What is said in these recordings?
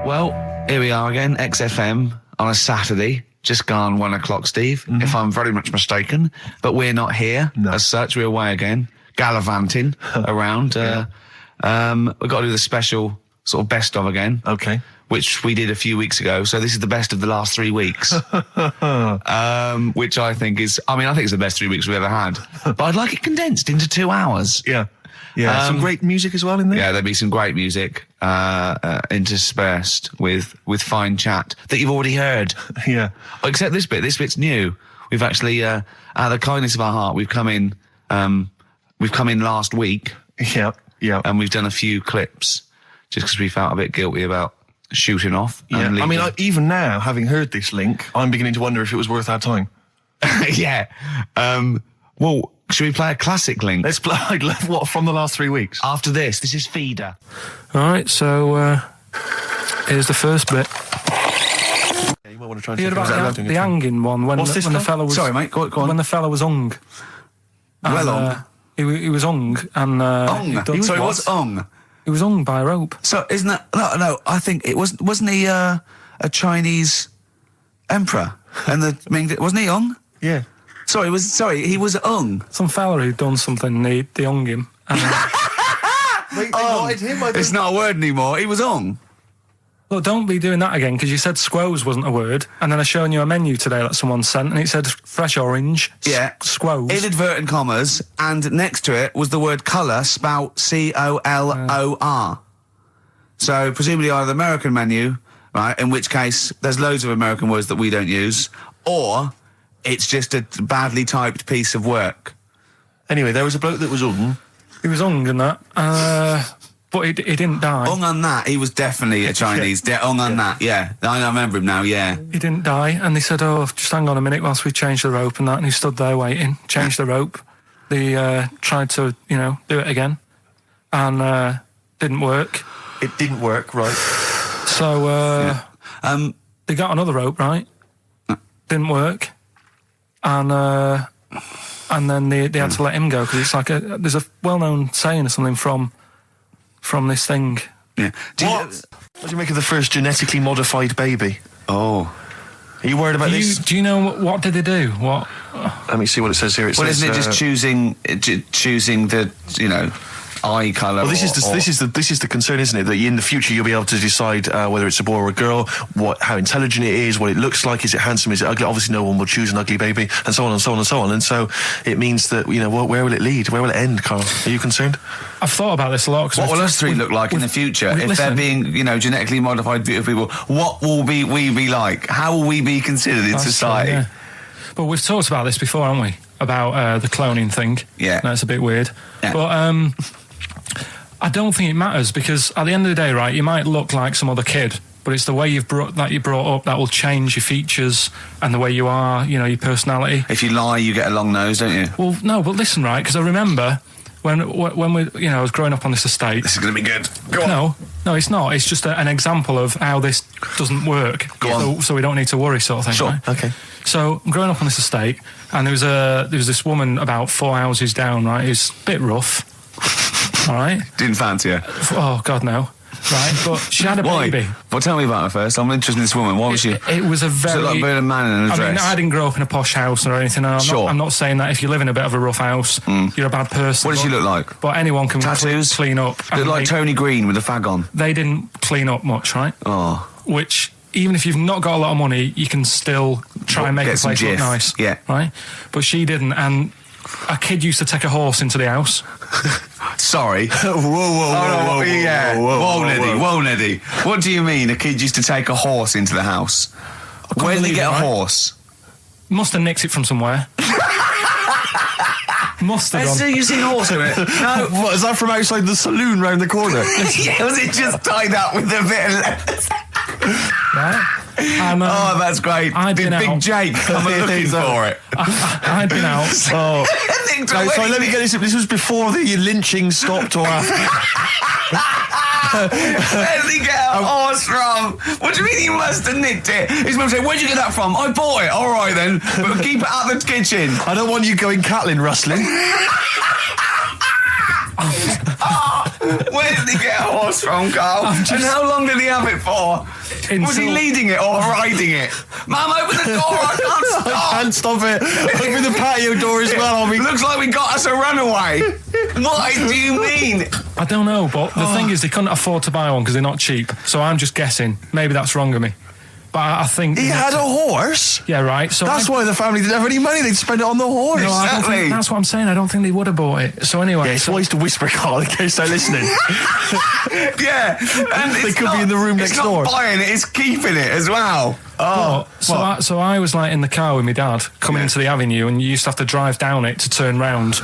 Well, here we are again, XFM on a Saturday. Just gone 1 o'clock, Steve, if I'm very much mistaken. But we're not here as such. We're away again, gallivanting around. We've got to do the special sort of best of again. Okay. Which we did a few weeks ago. So this is the best of the last 3 weeks. Which I think is, I think it's the best 3 weeks we've ever had. But I'd like it condensed into 2 hours. Yeah. Yeah, some great music as well in there. Yeah, there'll be some great music interspersed with fine chat that you've already heard. Yeah. Except this bit. This bit's new. We've actually, out of the kindness of our heart, we've come in last week. Yeah, yeah. And we've done a few clips just because we felt a bit guilty about shooting off. Yeah. Even now, having heard this link, I'm beginning to wonder if it was worth our time. Yeah. Well, should we play a classic link? Let's play, what, from the last 3 weeks? After this is Feeder. Alright, so, here's the first bit. Yeah, you might want to try and you heard about the hanging one when the fella was... Sorry, mate, go on. When the fella was hung. Well hung? He was hung and... hung? Sorry, what's hung? He was hung by a rope. So, isn't that... No, I think it wasn't he a Chinese emperor? And wasn't he hung? Yeah. He was hung. Some fella who'd done something, they hung him. And, Wait, they wanted him? It's not a word anymore. He was hung. Look, don't be doing that again, because you said squoze wasn't a word, and then I showed you a menu today that someone sent, and it said fresh orange, squoze. Inadvertent commas, and next to it was the word colour, spelt C-O-L-O-R. So, presumably either the American menu, right, in which case there's loads of American words that we don't use, or it's just a badly typed piece of work. Anyway, there was a bloke that was hung. He was hung and that, but he didn't die. Hung on that, he was definitely a Chinese. Hung on that, yeah. I remember him now, yeah. He didn't die, and they said, just hang on a minute whilst we change the rope and that, and he stood there waiting, changed the rope. They tried to, do it again, and didn't work. It didn't work, right. So, they got another rope, right? Didn't work. And then they had to let him go, because it's like there's a well-known saying or something from this thing. Yeah. What do you make of the first genetically modified baby? Oh. Are you worried about this? Do you know what did they do? What? Let me see what it says here. Isn't it just choosing the eye colour? Well, this is the concern, isn't it? That in the future you'll be able to decide whether it's a boy or a girl, how intelligent it is, what it looks like, is it handsome, is it ugly? Obviously, no one will choose an ugly baby, and so on and so on and so on. And so it means that where will it lead? Where will it end, Carl? Are you concerned? I've thought about this a lot. What will us three look like in the future if they're being, genetically modified beautiful people? What will we be like? How will we be considered in society? True, yeah. But we've talked about this before, haven't we? About the cloning thing. Yeah, that's a bit weird. Yeah. But I don't think it matters, because at the end of the day, right, you might look like some other kid, but it's the way you're brought up that will change your features and the way you are, your personality. If you lie, you get a long nose, don't you? Well, no, but listen, right, because I remember when we, I was growing up on this estate. This is going to be good. Go on. No, it's not. It's just an example of how this doesn't work. Go on. So we don't need to worry, sort of thing. Sure. Right? Okay. So I'm growing up on this estate, and there was this woman about 4 houses down, right, who's a bit rough. All right. Didn't fancy her. Oh God, no. Right, but she had a baby. Well, tell me about her first. I'm interested in this woman. What was she? It was a very... Was it like being a man in a dress? I didn't grow up in a posh house or anything. I'm not saying that if you live in a bit of a rough house, you're a bad person. What does she look like? But anyone can Tattoos? Clean up. Look like Tony Green with a fag on. They didn't clean up much, right? Oh. Which, even if you've not got a lot of money, you can still try and make a place look nice. Yeah. Right? But she didn't, and a kid used to take a horse into the house. Sorry. Whoa, Neddy. What do you mean a kid used to take a horse into the house? Where did they get a horse? Must have nicked it from somewhere. Must have done. You've seen a horse in it? No. What, is that from outside the saloon round the corner? Yeah, was it just tied up with a bit of leather? Right? And, that's great. Did Big Jake come looking for it? I'd been out. So let me get this. This was before the lynching stopped or after? Where did he get a horse from? What do you mean he must have nicked it? His mum said, where'd you get that from? I bought it. All right then, but keep it out of the kitchen. I don't want you going cattling rustling. Where did he get a horse from, Carl? And how long did he have it for? Was he leading it or riding it? Mum, open the door, I can't stop. I can't stop it. Open the patio door as well. Looks like we got us a runaway. What do you mean? I don't know, but the thing is, they couldn't afford to buy one because they're not cheap. So I'm just guessing. Maybe that's wrong of me. But I think... He had a horse? Yeah, right. So that's why the family didn't have any money. They'd spend it on the horse. No, I don't think, that's what I'm saying. I don't think they would have bought it. So anyway... Yeah, it's wise to whisper, Carl, in case they're listening. Yeah. And they could be in the room next door. It's not buying it, it's keeping it as well. Oh. So I was like in the car with my dad coming into the avenue, and you used to have to drive down it to turn round.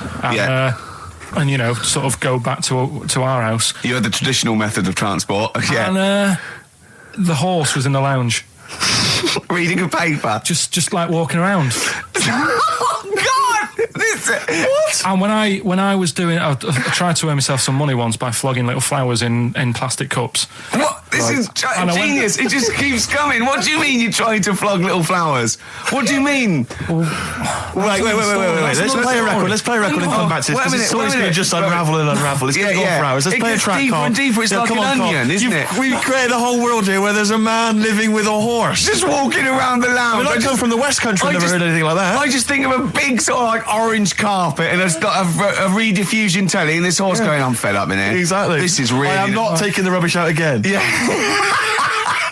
And you know, sort of go back to our house. You had the traditional method of transport. Yeah. And the horse was in the lounge. Reading a paper. Just like walking around. Oh, God! What? And when I was doing... I tried to earn myself some money once by flogging little flowers in plastic cups. What? This is genius. It just keeps coming. What do you mean you're trying to flog little flowers? What do you mean? Wait. Let's play a record. Let's play a record and come back to this. It's always going to just unravel and unravel. It's going to go for hours. Let's play a track, deeper and deeper. It's like an onion, isn't it? We've created a whole world here where there's a man living with a horse. Just walking around the lounge. I come from the West Country. I've never heard anything like that. I just think of a big sort of like orange carpet and it's got a rediffusion telly and this horse going, I'm fed up in here. Exactly. This is really... I am not taking the rubbish out again. Yeah.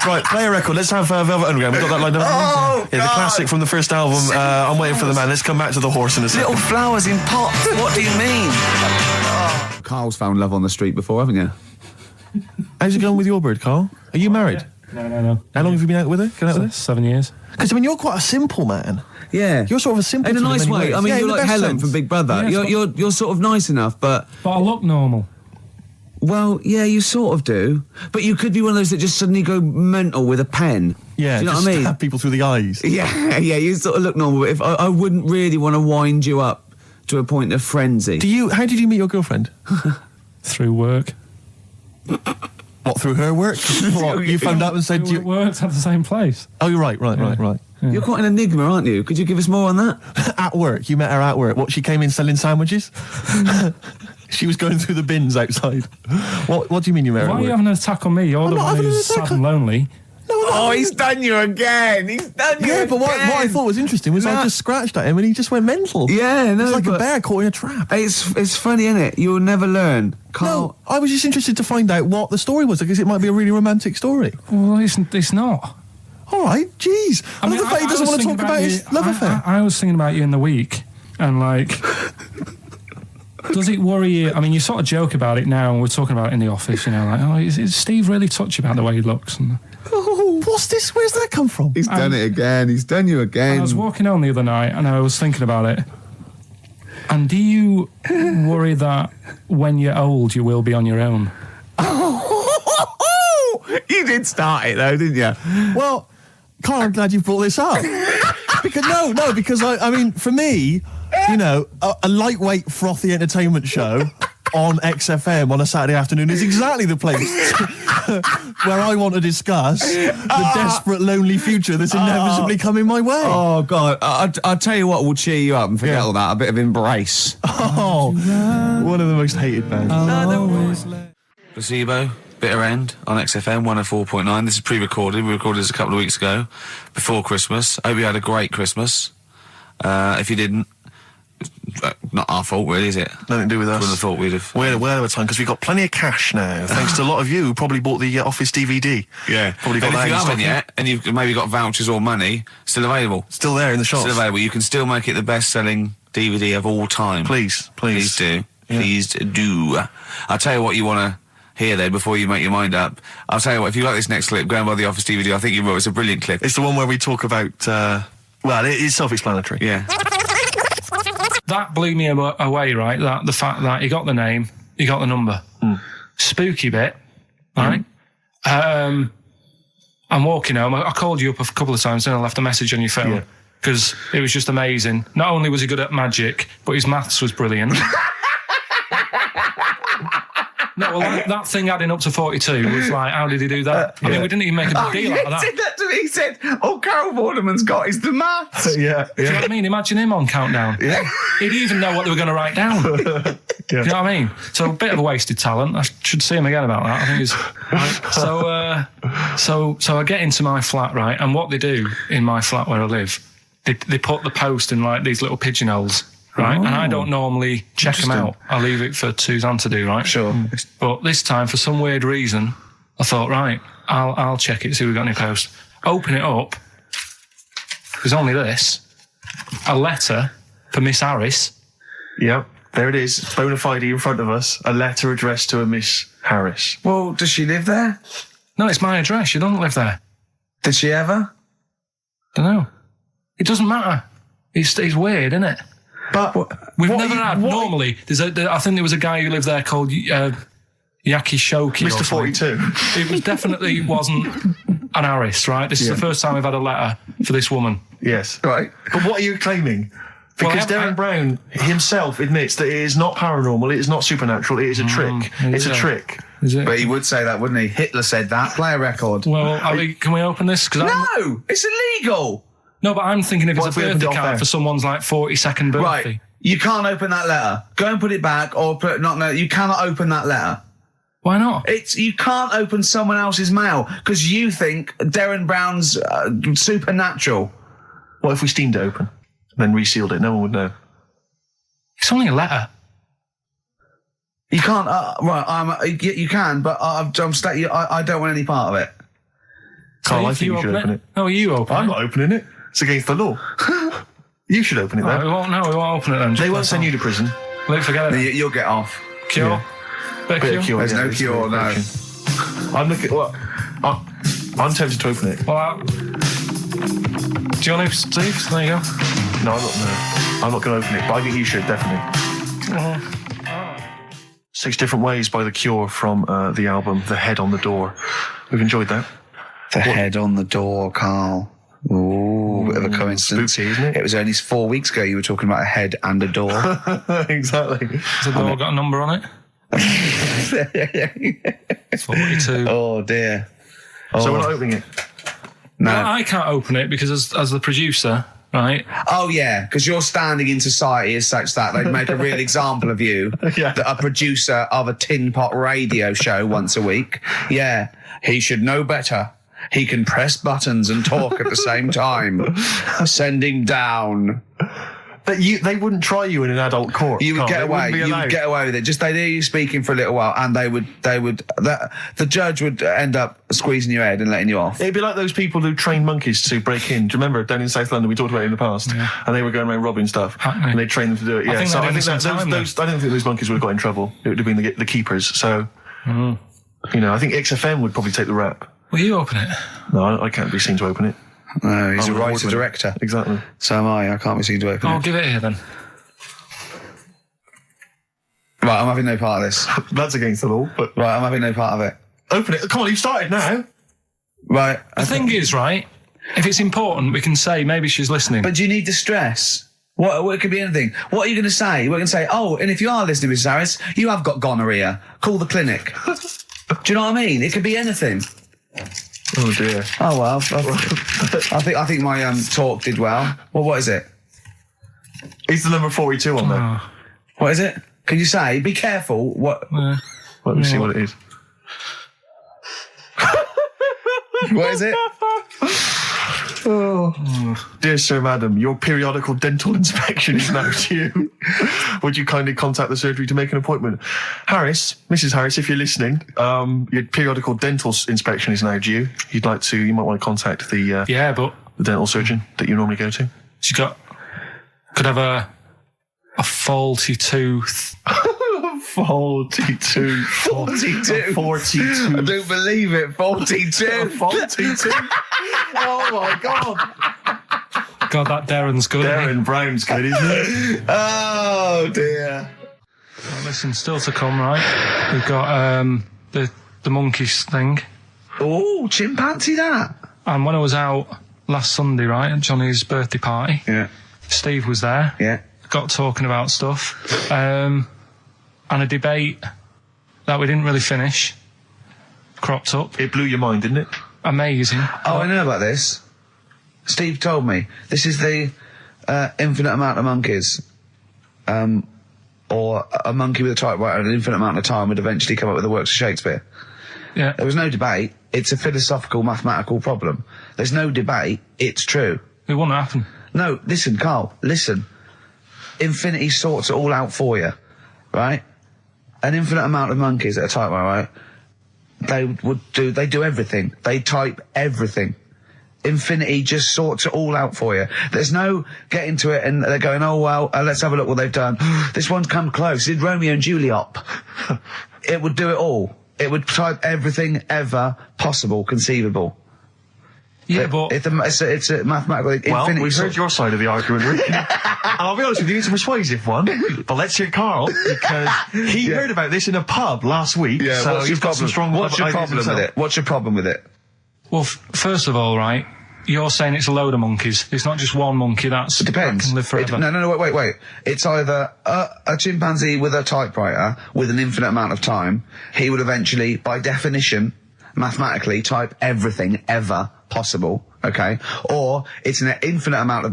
Right, play a record. Let's have Velvet Underground. We've got that lined up. Oh, yeah, the classic from the first album, I'm Waiting for the Man. Let's come back to the horse in a second. Little flowers in pots. What do you mean? Carl's found love on the street before, haven't you? How's it going with your bird, Carl? Are you married? No. How long have you been out with her? 7 years. Because, I mean, you're quite a simple man. Yeah. You're sort of a simple in a nice way. Ways. I mean, you're like Helen from Big Brother. Yeah, you're sort of nice enough, but I look normal. Well, yeah, you sort of do. But you could be one of those that just suddenly go mental with a pen. Yeah, do you know just what I mean? Stab people through the eyes. Yeah, you sort of look normal. But if I wouldn't really want to wind you up to a point of frenzy. How did you meet your girlfriend? Through work. What, through her work? What, you phoned up and said... We worked at the same place. Oh, you're right. Yeah. You're quite an enigma, aren't you? Could you give us more on that? At work. You met her at work. What, she came in selling sandwiches? She was going through the bins outside. What do you mean you met her Why at are you work? having an attack on me? You're the one who's sad and lonely. No, he's done you again. Yeah, but what I thought was interesting was I just scratched at him and he just went mental. Yeah, no, it's like a bear caught in a trap. It's funny, isn't it? You'll never learn. No, I was just interested to find out what the story was because it might be a really romantic story. Well, it's not. All right, jeez. I mean, the fact he doesn't want to talk about his love affair. I was thinking about you in the week, and like, does it worry you? I mean, you sort of joke about it now, and we're talking about it in the office, you know, like, oh, is Steve really touchy about the way he looks? And, what's this? Where's that come from? He's done it again. He's done you again. I was walking home the other night, and I was thinking about it. And do you worry that when you're old, you will be on your own? You did start it, though, didn't you? Well, Carl, I'm glad you brought this up. because I mean, for me, you know, a lightweight, frothy entertainment show on XFM on a Saturday afternoon is exactly the place where I want to discuss the desperate, lonely future that's inevitably coming my way. Oh, God. I'll tell you what will cheer you up and forget all that. A bit of Embrace. Oh, one of the most hated bands. Placebo. Bitter End on XFM 104.9. This is pre-recorded. We recorded this a couple of weeks ago, before Christmas. I hope you had a great Christmas. If you didn't, not our fault, really, is it? Nothing to do with us. Wouldn't have thought we'd have. We're of a time because we've got plenty of cash now, thanks to a lot of you who probably bought the Office DVD. Yeah. Probably got and that if you in haven't stock yet, and you've maybe got vouchers or money, still available. Still there in the shops. Still available. You can still make it the best-selling DVD of all time. Please do. Yeah. Please do. I'll tell you what you want to hear there before you make your mind up. I'll tell you what, if you like this next clip, go and buy the Office DVD. I think you will. It's a brilliant clip. It's the one where we talk about, well, it's self-explanatory. Yeah. That blew me away, right? That the fact that he got the name, he got the number. Spooky bit, right? I'm walking home. I called you up a couple of times and I left a message on your phone because it was just amazing. Not only was he good at magic, but his maths was brilliant. No, well, that thing adding up to 42 was like, how did he do that? I mean, we didn't even make a big deal out of that. He said that to me. He said, all Carol Vorderman's got is the maths. Yeah. Do you know what I mean? Imagine him on Countdown. Yeah. He'd even know what they were going to write down. Do you know what I mean? So a bit of a wasted talent. I should see him again about that. I think he's right. So I get into my flat, right? And what they do in my flat where I live, they put the post in like these little pigeonholes, right? And I don't normally check them out. I leave it for Suzanne to do, right? Sure. But this time, for some weird reason, I thought, right, I'll check it, see if we've got any post. Open it up. There's only this. A letter for Miss Harris. Yep. There it is. Bona fide in front of us. A letter addressed to a Miss Harris. Well, does she live there? No, it's my address. She doesn't live there. Did she ever? Don't know. It doesn't matter. It's weird, isn't it? But We've never had. Normally, I think there was a guy who lived there called Yaki Shoki. Mr. 42. It was definitely wasn't an Harris, right? This is the first time we've had a letter for this woman. Yes. Right. But what are you claiming? Because Darren Brown himself admits that it is not paranormal, it is not supernatural, it is a trick. It's a trick. Is it? But he would say that, wouldn't he? Hitler said that. Play a record. Well, can we open this? No, it's illegal. No, but I'm thinking if What it's if a we opened birthday it off card air? for someone's like 42nd birthday. Right. You can't open that letter. Go and put it back, or you cannot open that letter. Why not? You can't open someone else's mail because you think Darren Brown's supernatural. What if we steamed it open, then resealed it? No one would know. It's only a letter. You can't. You can, but I don't want any part of it. Carl, I if think you should open it. No, you open I'm it. not opening it. It's against the law. You should open it, No, then. we won't open it then. They won't send you to prison. Forget it. You'll get off. Cure? Yeah. Bit of cure? There's no it's cure, no. approaching. I'm looking. Well, I'm tempted to open it. Well, do you want to, Steve? There you go. No, I'm not going to open it. But I think you should definitely. 6 Different Ways by The Cure from the album The Head on the Door. We've enjoyed that. The head on the door, Carl. Ooh, bit of a coincidence. Spooky, isn't it? It was only 4 weeks ago you were talking about a head and a door. Exactly. Has the door got a number on it? 42. Oh, dear. So we're not opening it. No. Well, I can't open it because as the producer, right? Oh, yeah, because your standing in society is such that they'd make a real example of you. Yeah. A producer of a tin pot radio show once a week. Yeah, he should know better. He can press buttons and talk at the same time. Send him down. But they wouldn't try you in an adult court. You would Carl. get They away. wouldn't be You allowed. would get away with it. Just they'd hear you speaking for a little while, and the judge would end up squeezing your head and letting you off. It'd be like those people who train monkeys to break in. Do you remember down in South London? We talked about it in the past, and they were going around robbing stuff, and they trained them to do it. Yeah, think so they I did think some time those I don't think those monkeys would have got in trouble. It would have been the keepers. So, I think XFM would probably take the rap. Will you open it? No, I can't be seen to open it. No, he's I'm a an writer award-winner. director. Exactly. So am I. I can't be seen to open I'll it. give it here then. Right, I'm having no part of this. That's against the law, but Right, I'm having no part of it. open it. Come on, you've started now. Right. The thing is, right, if it's important, we can say maybe she's listening. But do you need the stress? What it could be anything. What are you going to say? We're going to say, oh, and if you are listening, Mrs. Harris, you have got gonorrhea. Call the clinic. Do you know what I mean? It could be anything. Oh dear. Oh well, I think my talk did well. Well, what is it? Is the number 42 on there? What is it? Can you say? Be careful. What? Let me see what it is. What is it? Dear Sir, Madam, your periodical dental inspection is now due. Would you kindly contact the surgery to make an appointment? Harris, Mrs. Harris, if you're listening, your periodical dental inspection is now due. You might want to contact the but dental surgeon that you normally go to. she could have a faulty tooth. 42. 42. 42. I don't believe it. 42. 42. Oh my God. God, that Darren's good. Darren Brown's good, isn't it? Oh dear. Well, listen, still to come, right? We've got the monkeys thing. Oh, chimpanzee that. And when I was out last Sunday, right, at Johnny's birthday party, Yeah. Steve was there. Yeah. Got talking about stuff. And a debate that we didn't really finish cropped up. It blew your mind, didn't it? Amazing. Oh, I know about this. Steve told me. This is the infinite amount of monkeys. Or a monkey with a typewriter and an infinite amount of time would eventually come up with the works of Shakespeare. Yeah. There was no debate. It's a philosophical, mathematical problem. There's no debate. It's true. It wouldn't happen. No, listen, Carl, listen. Infinity sorts it all out for you, right? An infinite amount of monkeys at a typewriter, right? They do everything. They type everything. Infinity just sorts it all out for you. There's no getting to it and they're going, oh, well, let's have a look what they've done. This one's come close. Did Romeo and Juliet. It would do it all. It would type everything ever possible, conceivable. Yeah, but... It's a mathematical... Well, infinity we've heard your side of the argument, Rick. And I'll be honest with you, it's a persuasive one. But let's hear Carl, because he heard about this in a pub last week. Yeah, so what's he's your got some problem? strong What's your ideas problem with himself. it? What's your problem with it? Well, first of all, right, you're saying it's a load of monkeys. It's not just one monkey that Depends. can live forever. No, wait. It's either a chimpanzee with a typewriter with an infinite amount of time. He would eventually, by definition, mathematically, type everything ever possible, okay? Or it's an infinite amount of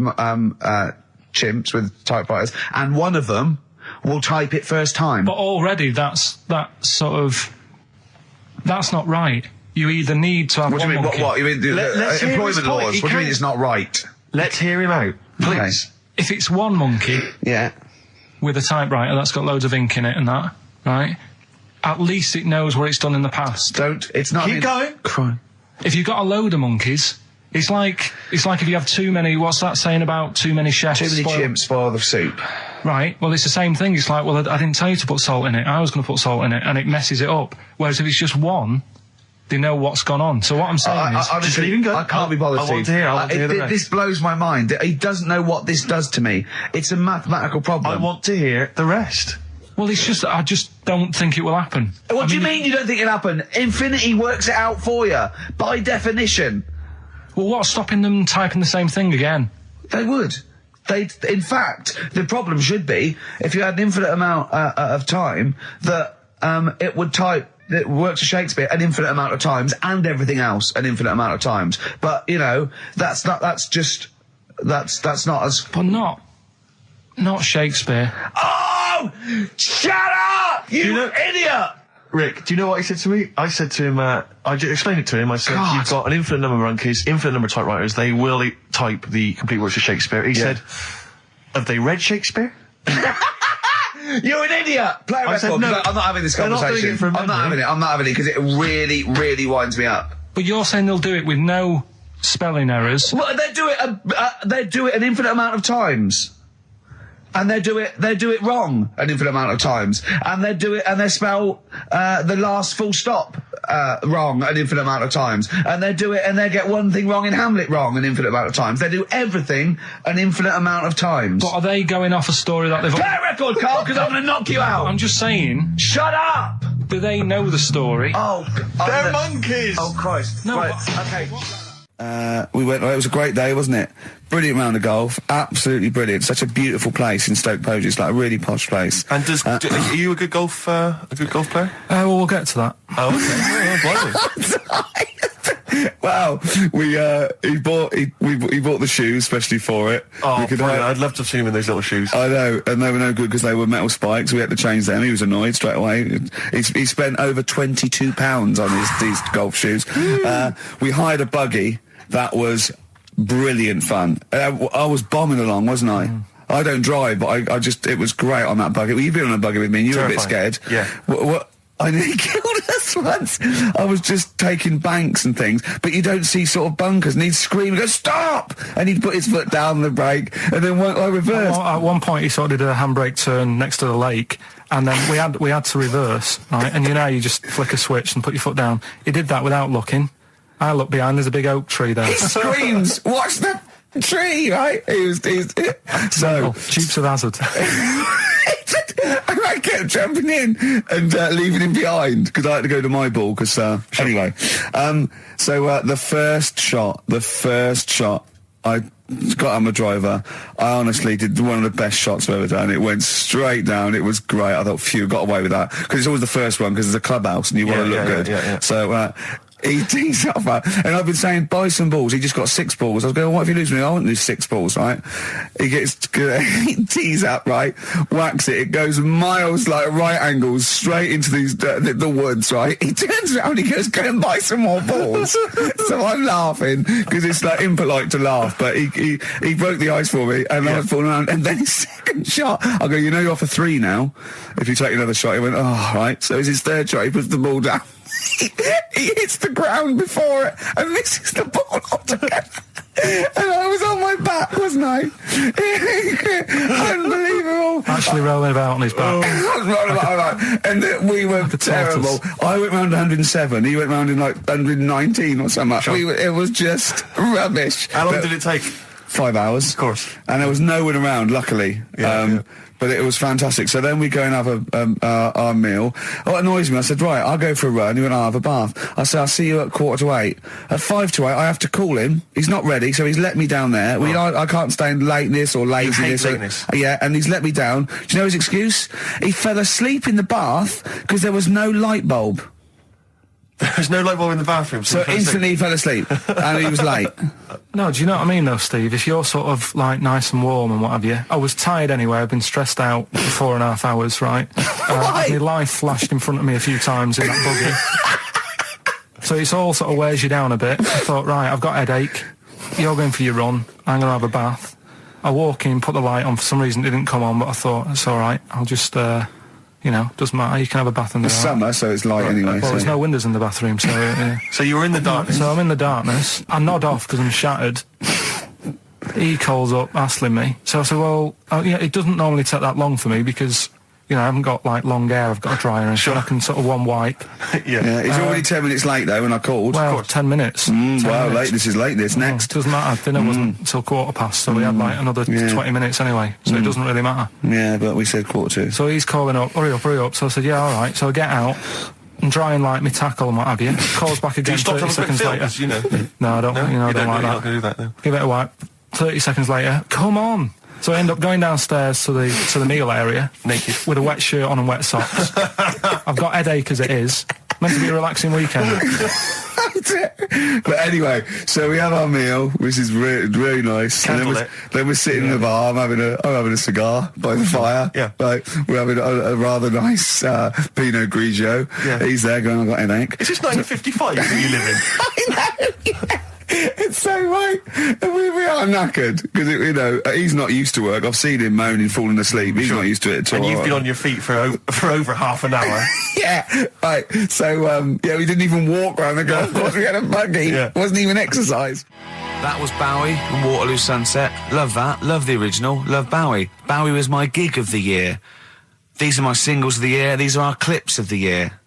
chimps with typewriters, and one of them will type it first time. But already that's not right. You either need to have What do one you mean? monkey. What? You mean Let's hear employment his point. laws? He What do you mean can't- it's not right? Let's hear him out, please. If it's one monkey Yeah. with a typewriter that's got loads of ink in it and that, right, at least it knows what it's done in the past. It's not... Keep going. Crime. If you've got a load of monkeys, it's like if you have too many, what's that saying about too many chefs? Too many chimps spoil the soup. Right, well, it's the same thing. It's like, well, I didn't tell you to put salt in it. I was going to put salt in it, and it messes it up. Whereas if it's just one, they know what's gone on. So what I'm saying is... Honestly, leave him go. I can't be bothered, I want Steve. to hear, I want to hear the rest. This blows my mind. He doesn't know what this does to me. It's a mathematical problem. I want to hear the rest. Well, it's just, I just don't think it will happen. What do you mean you don't think it'll happen? Infinity works it out for you, by definition. Well, what's stopping them typing the same thing again? They would. In fact, the problem should be, if you had an infinite amount of time, that it would type... It works for Shakespeare an infinite amount of times and everything else an infinite amount of times. But, you know, that's not as... But not Shakespeare. Oh! Shut up! You idiot! Rick, do you know what he said to me? I said to him, I just explained it to him. I said, God. you've got an infinite number of monkeys, infinite number of typewriters. They will type the complete works of Shakespeare. He said, have they read Shakespeare? You're an idiot! Play a I said record. no. I'm not having this They're not doing conversation. it from I'm not having memory. it. I'm not having it because it really, really winds me up. But you're saying they'll do it with no spelling errors. Well, they do it an infinite amount of times. And they do it wrong an infinite amount of times. And they spell the last full stop wrong an infinite amount of times. And they get one thing wrong in Hamlet wrong an infinite amount of times. They do everything an infinite amount of times. But are they going off a story that they've... Play a record, Carl, because I'm going to knock you out. I'm just saying, Shut up! do they know the story? They're monkeys! Oh, Christ. No, Right, but- okay. We went. It was a great day, wasn't it? Brilliant round of golf. Absolutely brilliant. Such a beautiful place in Stoke Poges. It's like a really posh place. And are you a good golf player? Well, we'll get to that. Oh, okay. Blimey. Wow. He bought the shoes especially for it. Oh, We could brilliant. hire- I'd love to have seen him in those little shoes. I know, and they were no good because they were metal spikes. We had to change them. He was annoyed straight away. He spent over £22 on these golf shoes. We hired a buggy that was brilliant fun. I was bombing along, wasn't I? I don't drive, but it was great on that buggy. Well, you've been on a buggy with me and you were a bit Terrifying. scared. Yeah. What? I nearly killed us once. I was just taking banks and things, but you don't see sort of bunkers, and he'd scream and go, stop! And he'd put his foot down the brake, and then I reversed. At one point, he sort of did a handbrake turn next to the lake, and then we had to reverse, right? And you know, you just flick a switch and put your foot down. He did that without looking. I looked behind, there's a big oak tree there. He screams, watch the tree, right? So... Dukes of Hazzard. I kept jumping in and leaving him behind because I had to go to my ball. Because anyway, so the first shot I got out my driver. I honestly did one of the best shots I've ever done. It went straight down. It was great. I thought, phew, got away with that. Because it's always the first one, because it's a clubhouse and you want to look good. Yeah. So, he tees up, and I've been saying, buy some balls. He just got 6 balls. I was going, well, what if you lose me? I won't lose 6 balls, right? He tees up, right? Whacks it. It goes miles, like right angles, straight into these the woods, right? He turns around, he goes, go and buy some more balls. So I'm laughing, because it's like impolite to laugh, but he broke the ice for me, and I was falling around. And then his second shot, I go, you know you're off a 3 now. If you take another shot, he went, oh, right. So it's his third shot, he puts the ball down. He hits the ground before it and misses the ball altogether. And I was on my back, wasn't I? Unbelievable. Actually rolling about on his back. I was rolling about, and we were terrible. I went round 107. He went round in like 119 or something. Sure. It was just rubbish. How long did it take? 5 hours. Of course. And there was no one around, luckily. But it was fantastic. So then we go and have our meal. What annoys me, I said, right, I'll go for a run. He went, I'll have a bath. I said, I'll see you at 7:45. At 7:55, I have to call him. He's not ready, so he's let me down there. I can't stand lateness or laziness. You hate lateness. Yeah, and he's let me down. Do you know his excuse? He fell asleep in the bath because there was no light bulb. There's no light bulb in the bathroom. So instantly he fell asleep, and he was late. No, do you know what I mean though, Steve? If you're sort of like nice and warm and what have you, I was tired anyway. I've been stressed out for 4.5 hours, right? My life flashed in front of me a few times in that buggy. So it's all sort of wears you down a bit. I thought, right, I've got a headache. You're going for your run. I'm going to have a bath. I walk in, put the light on. For some reason it didn't come on, but I thought, it's all right. I'll just... doesn't matter. You can have a bath in the It's summer, so it's light anyway. Well, there's no windows in the bathroom, so... So you were in the darkness? So I'm in the darkness. I nod off because I'm shattered. He calls up, hassling me. So I said, well, it doesn't normally take that long for me because, I haven't got, like, long hair. I've got a dryer and sure. I can sort of one wipe. Yeah, he's already 10 minutes late, though, when I called. Well, 10 minutes. 10 minutes. Late. This is late, this. Next. It doesn't matter. Dinner wasn't until 7:15, so we had, like, another 20 minutes anyway. So it doesn't really matter. Yeah, but we said 7:45. So he's calling up, hurry up. So I said, yeah, all right. So I get out and dry and like my tackle and what have you. Calls back again 30 seconds later. No, I don't. I don't like that. You're not going to do that, though. Give it a wipe. 30 seconds later, come on. So I end up going downstairs to the meal area, naked, with a wet shirt on and wet socks. I've got headache as it is. Meant to be a relaxing weekend. But anyway, so we have our meal, which is really nice. And then we're sitting in the bar. I'm having a cigar by the fire. Yeah. Like, we're having a rather nice Pinot Grigio. Yeah. He's there going, I've got headache. Is this 1955 that you live in? I know. Yeah. It's so right. We are knackered because he's not used to work. I've seen him moaning, falling asleep. He's not used to it at all. And you've been on your feet for over half an hour. Yeah, right. So we didn't even walk around the golf course. We had a buggy. Yeah. It wasn't even exercise. That was Bowie and Waterloo Sunset. Love that. Love the original. Love Bowie. Bowie was my gig of the year. These are my singles of the year. These are our clips of the year.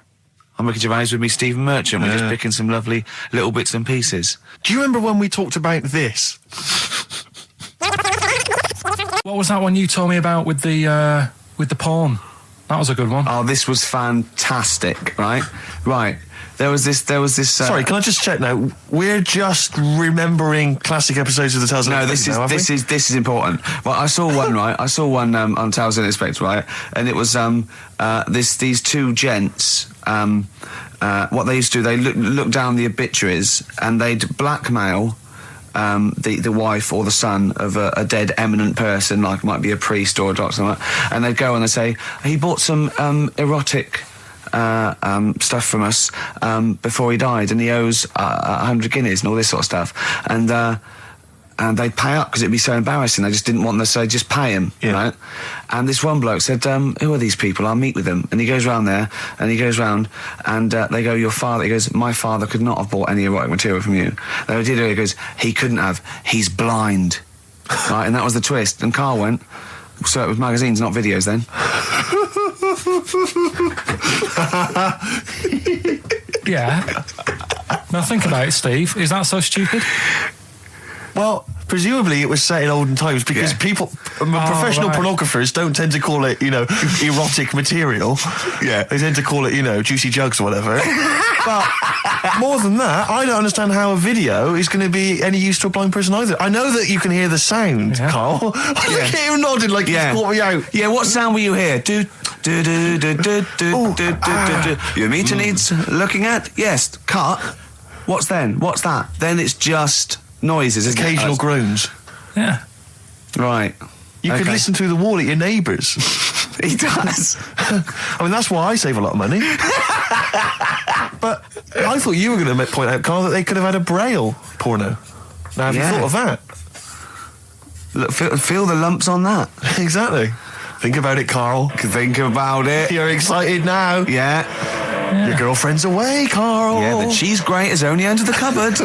I'm Ricky Gervais, with me Stephen Merchant. We're just picking some lovely little bits and pieces. Do you remember when we talked about this? What was that one you told me about with the porn? That was a good one. Oh, this was fantastic, right? Right. There was this. Sorry, can I just check now? We're just remembering classic episodes of the Tales. No, this is important. Well, I saw one right. I saw one on Tales Unexpected, right? And it was these two gents. What they used to do, they look down the obituaries and they'd blackmail the wife or the son of a dead eminent person, like might be a priest or a doctor, something like that. And they'd go and they'd say, he bought some erotic stuff from us before he died, and he owes 100 guineas and all this sort of stuff. And they'd pay up because it'd be so embarrassing. They just didn't want them to say, just pay him, right? And this one bloke said, who are these people? I'll meet with them. And he goes round there, and he goes round, and they go, your father. He goes, my father could not have bought any erotic material from you. They did it. He goes, he couldn't have. He's blind. Right? And that was the twist. And Carl went, so it was magazines, not videos then. Yeah. Now think about it, Steve. Is that so stupid? Well, presumably it was set in olden times because professional pornographers don't tend to call it, erotic material. Yeah. They tend to call it, juicy jugs or whatever. But more than that, I don't understand how a video is going to be any use to a blind person either. I know that you can hear the sound, Carl. Look at him nodding like he's caught me out. Yeah, what sound will you hear? Do. Your meter needs looking at? Yes. Cut. What's then? What's that? Then it's just noises, isn't Occasional groans. Yeah. Right. You could listen through the wall at your neighbours. He does. I mean, that's why I save a lot of money. But I thought you were going to point out, Carl, that they could have had a Braille porno. Now, have you thought of that? Look, feel the lumps on that. Exactly. Think about it, Carl. Think about it. You're excited now. Yeah. Your girlfriend's away, Carl. Yeah, but she's great as only under the cupboard.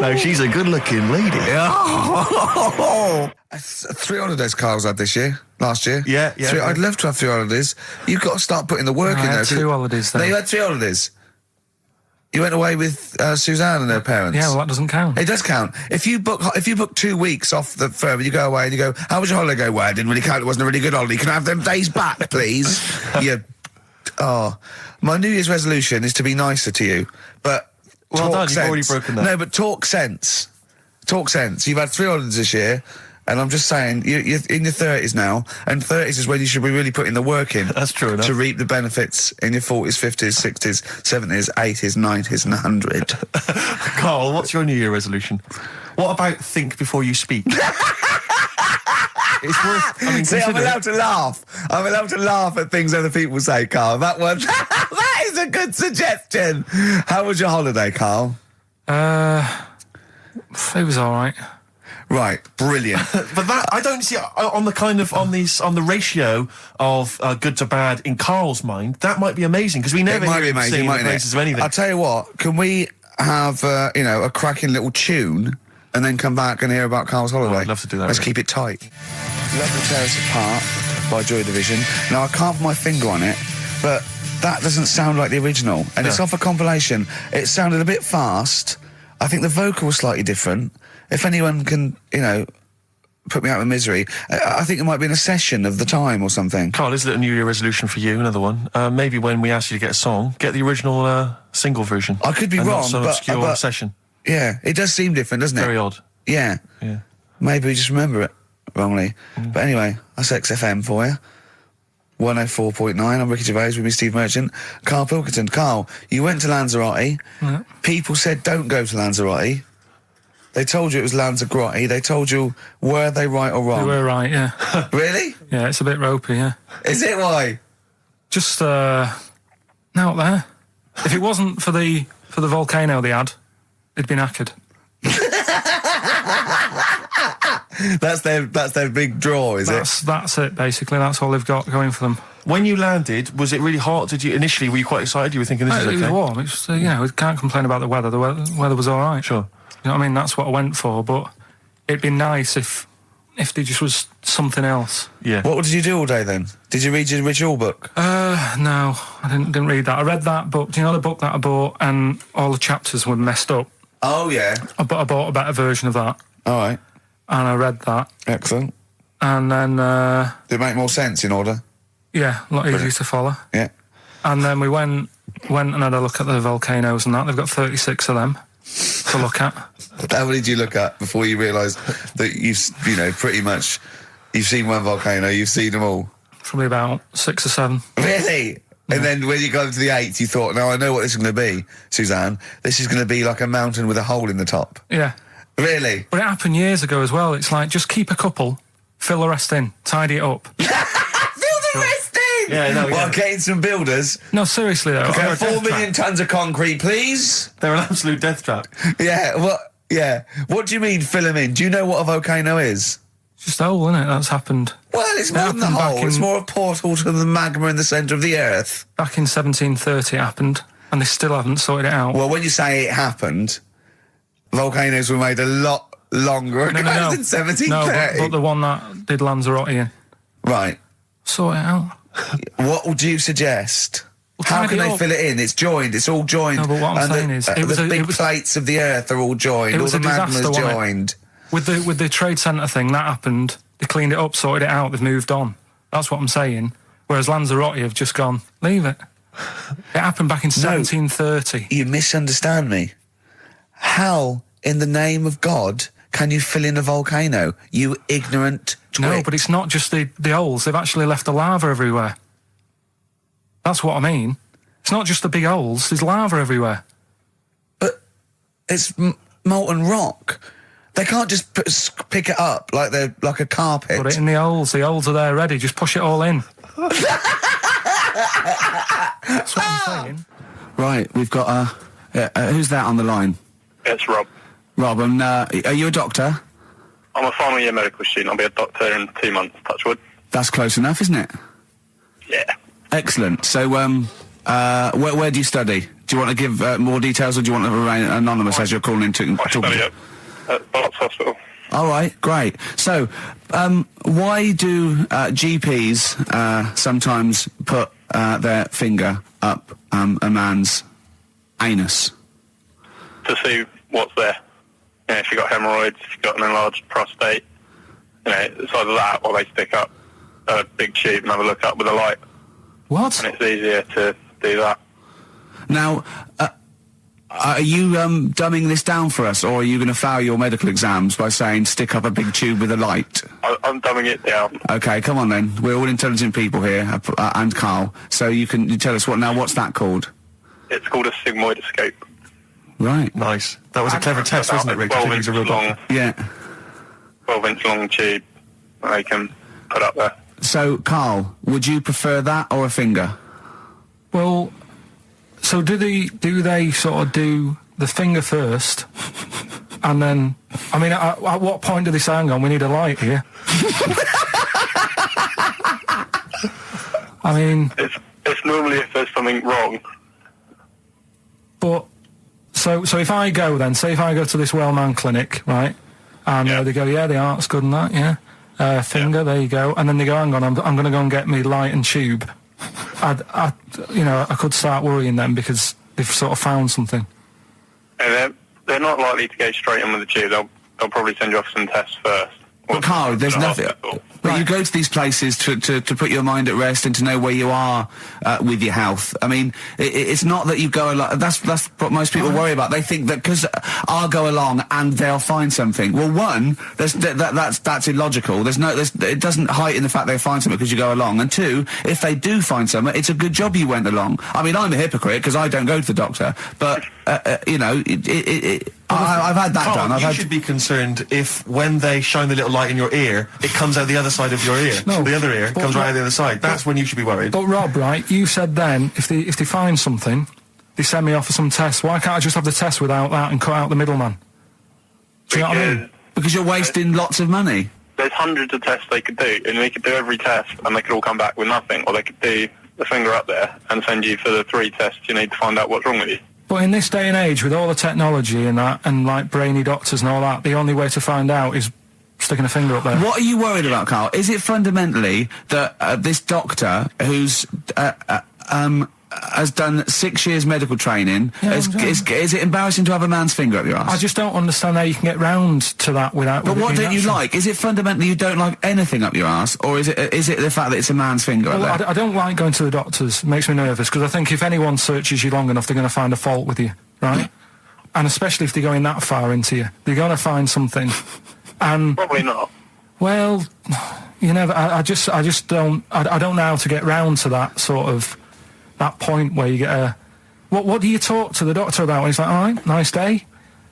No, she's a good-looking lady. Yeah. 3 holidays Carl's had this year. Last year. Yeah. I'd love to have 3 holidays. You've got to start putting the work in I there. had 2 holidays then. No, you had 3 holidays. You went away with Suzanne and her parents. Yeah, well, that doesn't count. It does count. If you book 2 weeks off the firm, you go away and you go, how was your holiday? Go, well, it didn't really count. It wasn't a really good holiday. Can I have them days back, please? My New Year's resolution is to be nicer to you, but well done, sense. You've already broken that. No, but talk sense. Talk sense. You've had 3 holidays this year, and I'm just saying, you're in your 30s now, and 30s is when you should be really putting the work in. That's true enough. To reap the benefits in your 40s, 50s, 60s, 70s, 80s, 90s, and 100. Carl, what's your New Year resolution? What about think before you speak? It's worth. I mean, see, I'm allowed to laugh. I'm allowed to laugh at things other people say, Carl. That one, that is a good suggestion. How was your holiday, Carl? It was all right. Right, brilliant. But that I don't see on the ratio of good to bad in Carl's mind. That might be amazing because we never hear him sing the praises of anything. I'll tell you what. Can we have a cracking little tune and then come back and hear about Carl's holiday? I'd love to do that. Let's keep it tight. Love to Tear Us Apart by Joy Division. Now, I can't put my finger on it, but that doesn't sound like the original. And it's off a compilation. It sounded a bit fast. I think the vocal was slightly different. If anyone can, put me out of misery, I think it might be in a session of the time or something. Carl, is it a New Year resolution for you? Another one. Maybe when we ask you to get a song, get the original single version. I could be wrong, not some but obscure session. Yeah, it does seem different, doesn't it? Very odd. Yeah. Maybe we just remember it wrongly. But anyway, that's XFM for you. 104.9. I'm Ricky Gervais with me, Steve Merchant. Karl Pilkington. Carl, you went to Lanzarote. Yeah. People said don't go to Lanzarote. They told you it was Lanzarote. They told you, were they right or wrong? You were right, yeah. Really? Yeah, it's a bit ropey, yeah. Is it? Why? Just out there. If it wasn't for the volcano they had, it'd been knackered. That's their big draw, is it? That's it, basically. That's all they've got going for them. When you landed, was it really hot? Were you quite excited? You were thinking this is okay? It was warm. It's we can't complain about the weather. The weather was all right. Sure. You know what I mean? That's what I went for, but it'd be nice if there just was something else. Yeah. What did you do all day then? Did you read your ritual book? No, I didn't read that. I read that book. Do you know the book that I bought and all the chapters were messed up? Oh, yeah. I bought a better version of that. All right. And I read that. Excellent. And then... Did it make more sense in order? Yeah, a lot easier to follow. Yeah. And then we went and had a look at the volcanoes and that. They've got 36 of them to look at. How many did you look at before you realised that pretty much you've seen one volcano, you've seen them all? Probably about 6 or 7. Really? Yeah. And then when you got to the 8th, you thought, now I know what this is going to be, Suzanne. This is going to be like a mountain with a hole in the top. Yeah. Really? But it happened years ago as well. It's like, just keep a couple, fill the rest in, tidy it up. Fill the rest in! Yeah, no, Well, getting some builders. No, seriously though. Okay, 4 million tons of concrete, please. They're an absolute death trap. Yeah, what do you mean fill them in? Do you know what a volcano is? It's just a hole, isn't it? That's happened. Well, it's more than the hole. It's more a portal to the magma in the centre of the earth. Back in 1730 it happened, and they still haven't sorted it out. Well, when you say it happened, volcanoes were made a lot longer ago than 1730. No, but the one that did Lanzarote in. Right. Sort it out. What would you suggest? How can they fill it in? It's joined. It's all joined. No, but what I'm saying is, the big plates of the earth are all joined. All the magma's joined. With the trade centre thing, that happened. They cleaned it up, sorted it out. They've moved on. That's what I'm saying. Whereas Lanzarote have just gone, leave it. It happened back in 1730. You misunderstand me. How, in the name of God, can you fill in a volcano? You ignorant twit. No, but it's not just the holes. They've actually left the lava everywhere. That's what I mean. It's not just the big holes. There's lava everywhere. But it's molten rock. They can't just pick it up like they're like a carpet. Put it in the holes. The holes are there ready. Just push it all in. That's what I'm saying. Right, we've got who's that on the line? It's Rob. Rob, and are you a doctor? I'm a final year medical student. I'll be a doctor in 2 months, touch wood. That's close enough, isn't it? Yeah. Excellent. So, where do you study? Do you want to give more details, or do you want to remain anonymous as you're calling in to I study at Barts Hospital. All right, great. So, why do GPs sometimes put their finger up a man's anus? To see what's there. You know, if you've got hemorrhoids, if you've got an enlarged prostate, you know, it's either that or they stick up a big tube and have a look up with a light. What? And it's easier to do that. Now, are you dumbing this down for us, or are you going to fail your medical exams by saying stick up a big tube with a light? I'm dumbing it down. Okay, come on then. We're all intelligent people here, and Carl. So you tell us what's that called? It's called a sigmoidoscope. Right. Nice. That was a clever test, wasn't it, Rick? 12-inch long. Yeah. 12-inch long tube that they can put up there. So, Carl, would you prefer that or a finger? Well, so do they sort of do the finger first, and then, I mean, at what point do they say, hang on, we need a light here? I mean... It's normally if there's something wrong. But, so if I go then, say if I go to this well-known clinic, right, and they go, yeah, the art's good and that, yeah, finger, there you go, and then they go, hang on, I'm going to go and get me light and tube. I could start worrying then because they've sort of found something. And they're not likely to go straight in with the tube. They'll probably send you off some tests first. But Carl, there's nothing. But you go to these places to put your mind at rest and to know where you are with your health. I mean, it's not that you go along. That's what most people worry about. They think that because I'll go along and they'll find something. Well, one, that's illogical. It doesn't heighten the fact they find something because you go along. And two, if they do find something, it's a good job you went along. I mean, I'm a hypocrite because I don't go to the doctor, but I've had that Carl, done. You should be concerned if when they shine the little light in your ear, it comes out the other side of your ear. No, the other ear comes right out the other side. That's when you should be worried. But Rob, right, you said then, if they find something, they send me off for some tests. Why can't I just have the test without that and cut out the middleman? Do you know what I mean? Because you're wasting lots of money. There's hundreds of tests they could do, and they could do every test, and they could all come back with nothing. Or they could do the finger up there and send you for the 3 tests you need to find out what's wrong with you. But in this day and age, with all the technology and that, and like brainy doctors and all that, the only way to find out is sticking a finger up there. What are you worried about, Carl? Is it fundamentally that this doctor who's has done 6 years medical training, is it embarrassing to have a man's finger up your ass? I just don't understand how you can get round to that without... But what don't you like? Is it fundamentally you don't like anything up your ass, or is it the fact that it's a man's finger up there? I don't like going to the doctors. It makes me nervous, because I think if anyone searches you long enough, they're going to find a fault with you, right? And especially if they're going that far into you. They're going to find something. And probably not. Well, you never... I just don't... I don't know how to get round to that sort of... that point where you get a... What do you talk to the doctor about when he's like, all right, nice day,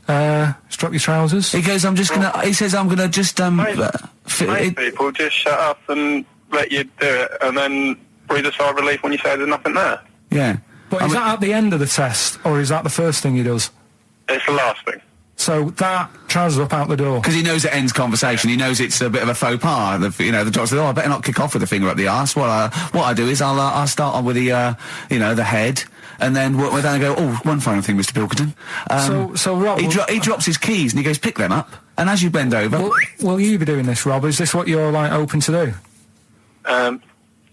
strap your trousers? He goes, he says, I'm gonna just, Most people just shut up and let you do it, and then breathe a sigh of relief when you say there's nothing there. Yeah. But is that at the end of the test, or is that the first thing he does? It's the last thing. So that trousers up out the door. Because he knows it ends conversation. He knows it's a bit of a faux pas. The doctor says, "Oh, I better not kick off with the finger up the arse." What I do is I'll start on with the the head, and then we're then go, "Oh, one final thing, Mr. Pilkington." So Rob, he drops his keys and he goes, "Pick them up." And as you bend over, will you be doing this, Rob? Is this what you're like open to do?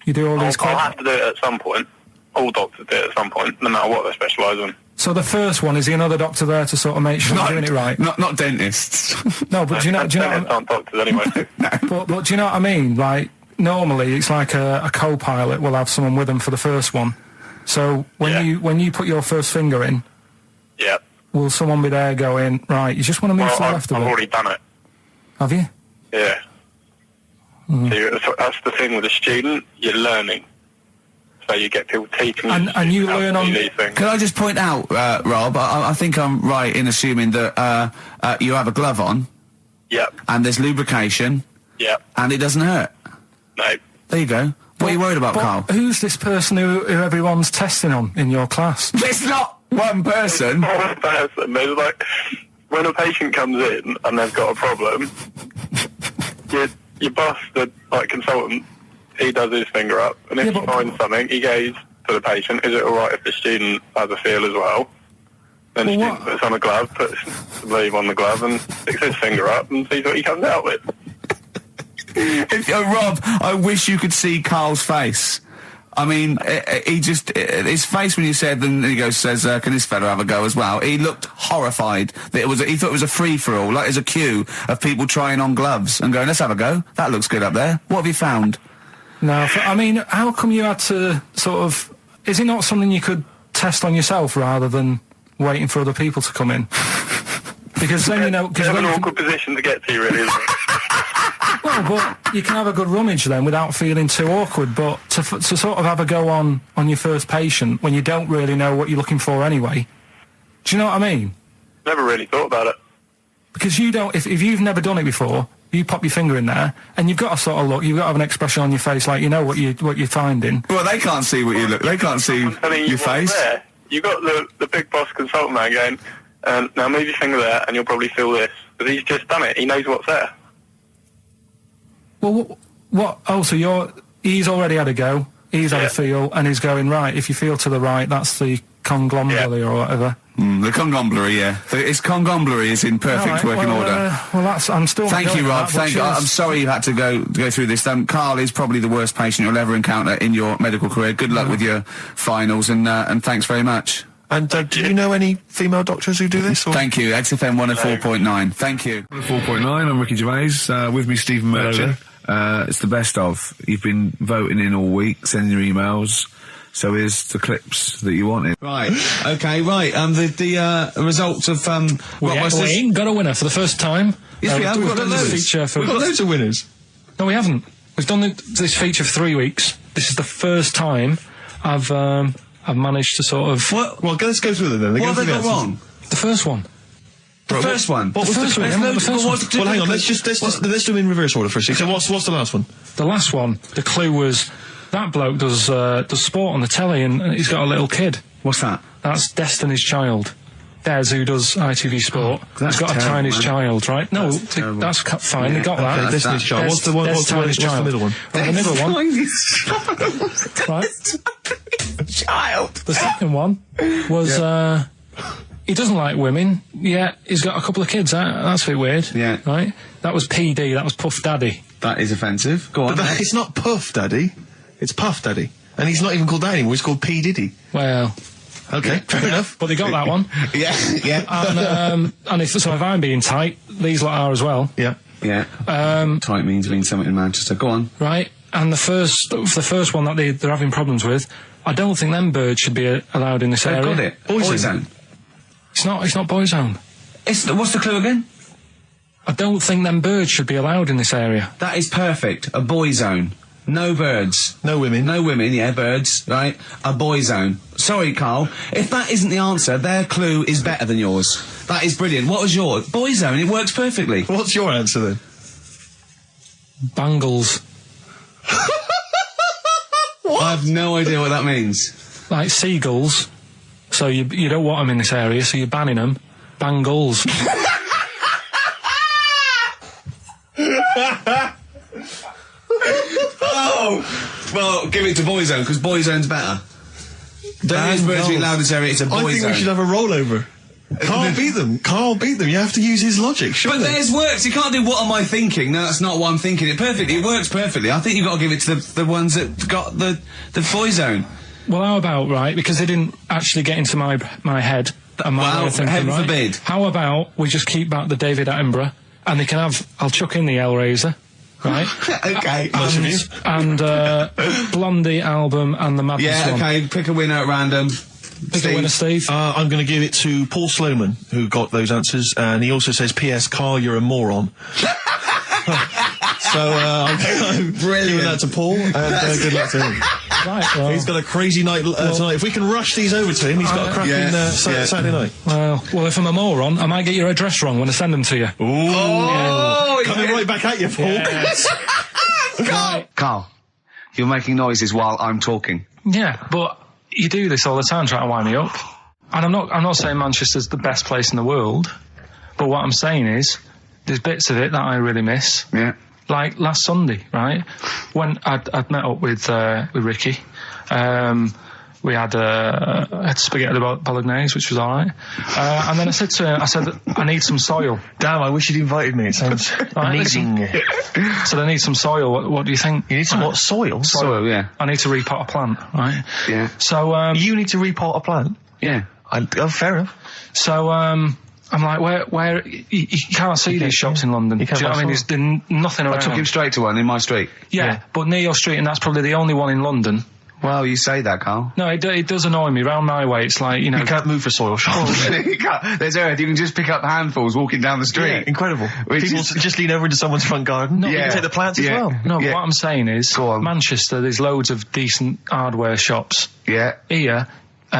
You do all these. I'll have to do it at some point. all doctors do it at some point, no matter what they specialise in. So the first one, is he another doctor there to sort of make sure you're doing it right? Not dentists. No, but do you know? Dentists aren't doctors anyway. But do you know what I mean? Like, normally it's like a co-pilot will have someone with them for the first one. So when you put your first finger in, Yeah. will someone be there going, right, you just want to move to the left of I've it? already done it. Have you? Yeah. So that's the thing with a student, you're learning. So you get people teaching And you how to learn do on- these things. Can I just point out, Rob, I think I'm right in assuming that you have a glove on, Yep. and there's lubrication, Yep. and it doesn't hurt. No. There you go. What are you worried about, But Carl? who's this person who everyone's testing on in your class? It's not one person. One person. There's like, when a patient comes in and they've got a problem, your boss, the consultant, he does his finger up, and if Yeah, he but- finds something, he goes to the patient, is it alright if the student has a feel as well? Then the Well, student what- puts on a glove, puts the leave on the glove, and sticks his finger up and sees what he comes out with. Rob, I wish you could see Carl's face. I mean, his face when you said, and he says, can this fella have a go as well? He looked horrified. That he thought it was a free-for-all, like there's a queue of people trying on gloves and going, let's have a go. That looks good up there. What have you found? No, I mean, how come you had to sort of... Is it not something you could test on yourself rather than waiting for other people to come in? Because then, you know... It's Cause an then you awkward position to get to, really, isn't it? well, but you can have a good rummage then without feeling too awkward, but to sort of have a go on your first patient when you don't really know what you're looking for anyway, do you know what I mean? Never really thought about it. Because you don't... If you've never done it before... You pop your finger in there, and you've got to sort of look. You've got to have an expression on your face, like you know what you're finding. Well, they can't see what you look. They can't see I'm telling you your what's face. there. You got the big boss consultant man going, now move your finger there, and you'll probably feel this. Because he's just done it. He knows what's there. Well, what? Oh, so he's already had a go. He's had a feel, and he's going right. If you feel to the right, that's the conglomerate or whatever. The congomblery, yeah. It's congomblery is in perfect working order. Well, that's. I'm still. Thank you, Rob. Thank you. I'm sorry you had to go through this. Carl is probably the worst patient you'll ever encounter in your medical career. Good luck with your finals, and thanks very much. And do you know any female doctors who do this? Or? Thank you. XFM 104.9. Thank you. 4.9, I'm Ricky Gervais, with me Stephen Merchant. It's the best of. You've been voting in all week, sending your emails, so here's the clips that you wanted. Right, okay, right, the results of, We ain't got a winner for the first time. Yes, we have. We've got done this loads. feature for... We've got loads of winners. No, we haven't. We've done this feature for 3 weeks. This is the first time I've managed to sort of... What? Well, let's go through them then. What have they got wrong? The first one. The first one? What was the first one? Yeah, the first one. Well, hang on. Let's do them in reverse order first. So what's the last one? The last one, the clue was that bloke does sport on the telly and he's got a little kid. What's that? That's Destiny's Child. Des, who does ITV Sport, that's has got terrible, a tiny man. child, right? No, terrible. that's fine. They got that. okay, Destiny's Child. What's the one? Des What's the middle one? Right, the middle one. Right. Child. The second one was he doesn't like women. Yeah, he's got a couple of kids. That's a bit weird. Yeah. Right. That was PD. That was Puff Daddy. That is offensive. Go on. But it's not Puff Daddy. It's Puff Daddy. And he's not even called that anymore. He's called P. Diddy. Well, Okay, fair enough. but they got that one. Yeah, yeah. And if I'm being tight, these lot are as well. Yeah. Yeah. Tight means something in Manchester. Go on. Right. And the first one that they're having problems with, I don't think them birds should be allowed in this They've area. got it. Boyzone. It's not Boyzone. What's the clue again? I don't think them birds should be allowed in this area. That is perfect. A boy zone. No birds. No women. No women, yeah, birds, right? A boy zone. Sorry, Carl. If that isn't the answer, their clue is better than yours. That is brilliant. What was yours? Boy zone. It works perfectly. What's your answer then? Bangles. I have no idea what that means. Like seagulls. So you don't want them in this area, so you're banning them. Bangles. Oh! Well, give it to boy zone, because boy zone's better. Don't use birds being allowed in this area, it's a boy I think zone. we should have a rollover. Carl beat them. Carl beat them. You have to use his logic, surely. But theirs works. You can't do what am I thinking. No, that's not what I'm thinking. It perfectly. It works perfectly. I think you've got to give it to the ones that got the boy zone. Well, how about, right, because they didn't actually get into my head and my Well, way of thinking, heaven right? forbid. How about we just keep back the David Attenborough and they can have, I'll chuck in the Hellraiser, right? Okay. and Blondie album and the Madness Yeah, one. okay, pick a winner at random. Pick a winner, Steve. I'm going to give it to Paul Sloman, who got those answers, and he also says, P.S. Carl, you're a moron. So I'm Brilliant. giving that to Paul, and good luck to him. Right, well, He's got a crazy night tonight. If we can rush these over to him, he's got a cracking Saturday night. well, if I'm a moron, I might get your address wrong when I send them to you. Oh, Coming right back at you, Paul. Yes. Carl, you're making noises while I'm talking. Yeah, but you do this all the time trying to wind me up. And I'm not saying Manchester's the best place in the world, but what I'm saying is there's bits of it that I really miss. Yeah. Like last Sunday, right? When I'd met up with Ricky, we had spaghetti bolognese, which was all right. And then I said to him, I need some soil. Damn, I wish you'd invited me. It sounds amazing. So I need some soil. What do you think? You need some what? Soil? Soil, yeah. I need to repot a plant, right? Yeah. So You need to repot a plant? Yeah. Fair enough. So I'm like, where you can't see these shops in London. Do you know what I mean? There's nothing around. I took him straight to one in my street. Yeah, but near your street, and that's probably the only one in London. Well, you say that, Carl. No, it does annoy me. Round my way, it's like, you know... You can't move for soil shops. There's earth. You can just pick up handfuls walking down the street. Yeah, incredible. Which People is- just lean over into someone's front garden. No, you can take the plants as well. No, Yeah. what I'm saying is, Go on. Manchester, there's loads of decent hardware shops. Yeah. Here, you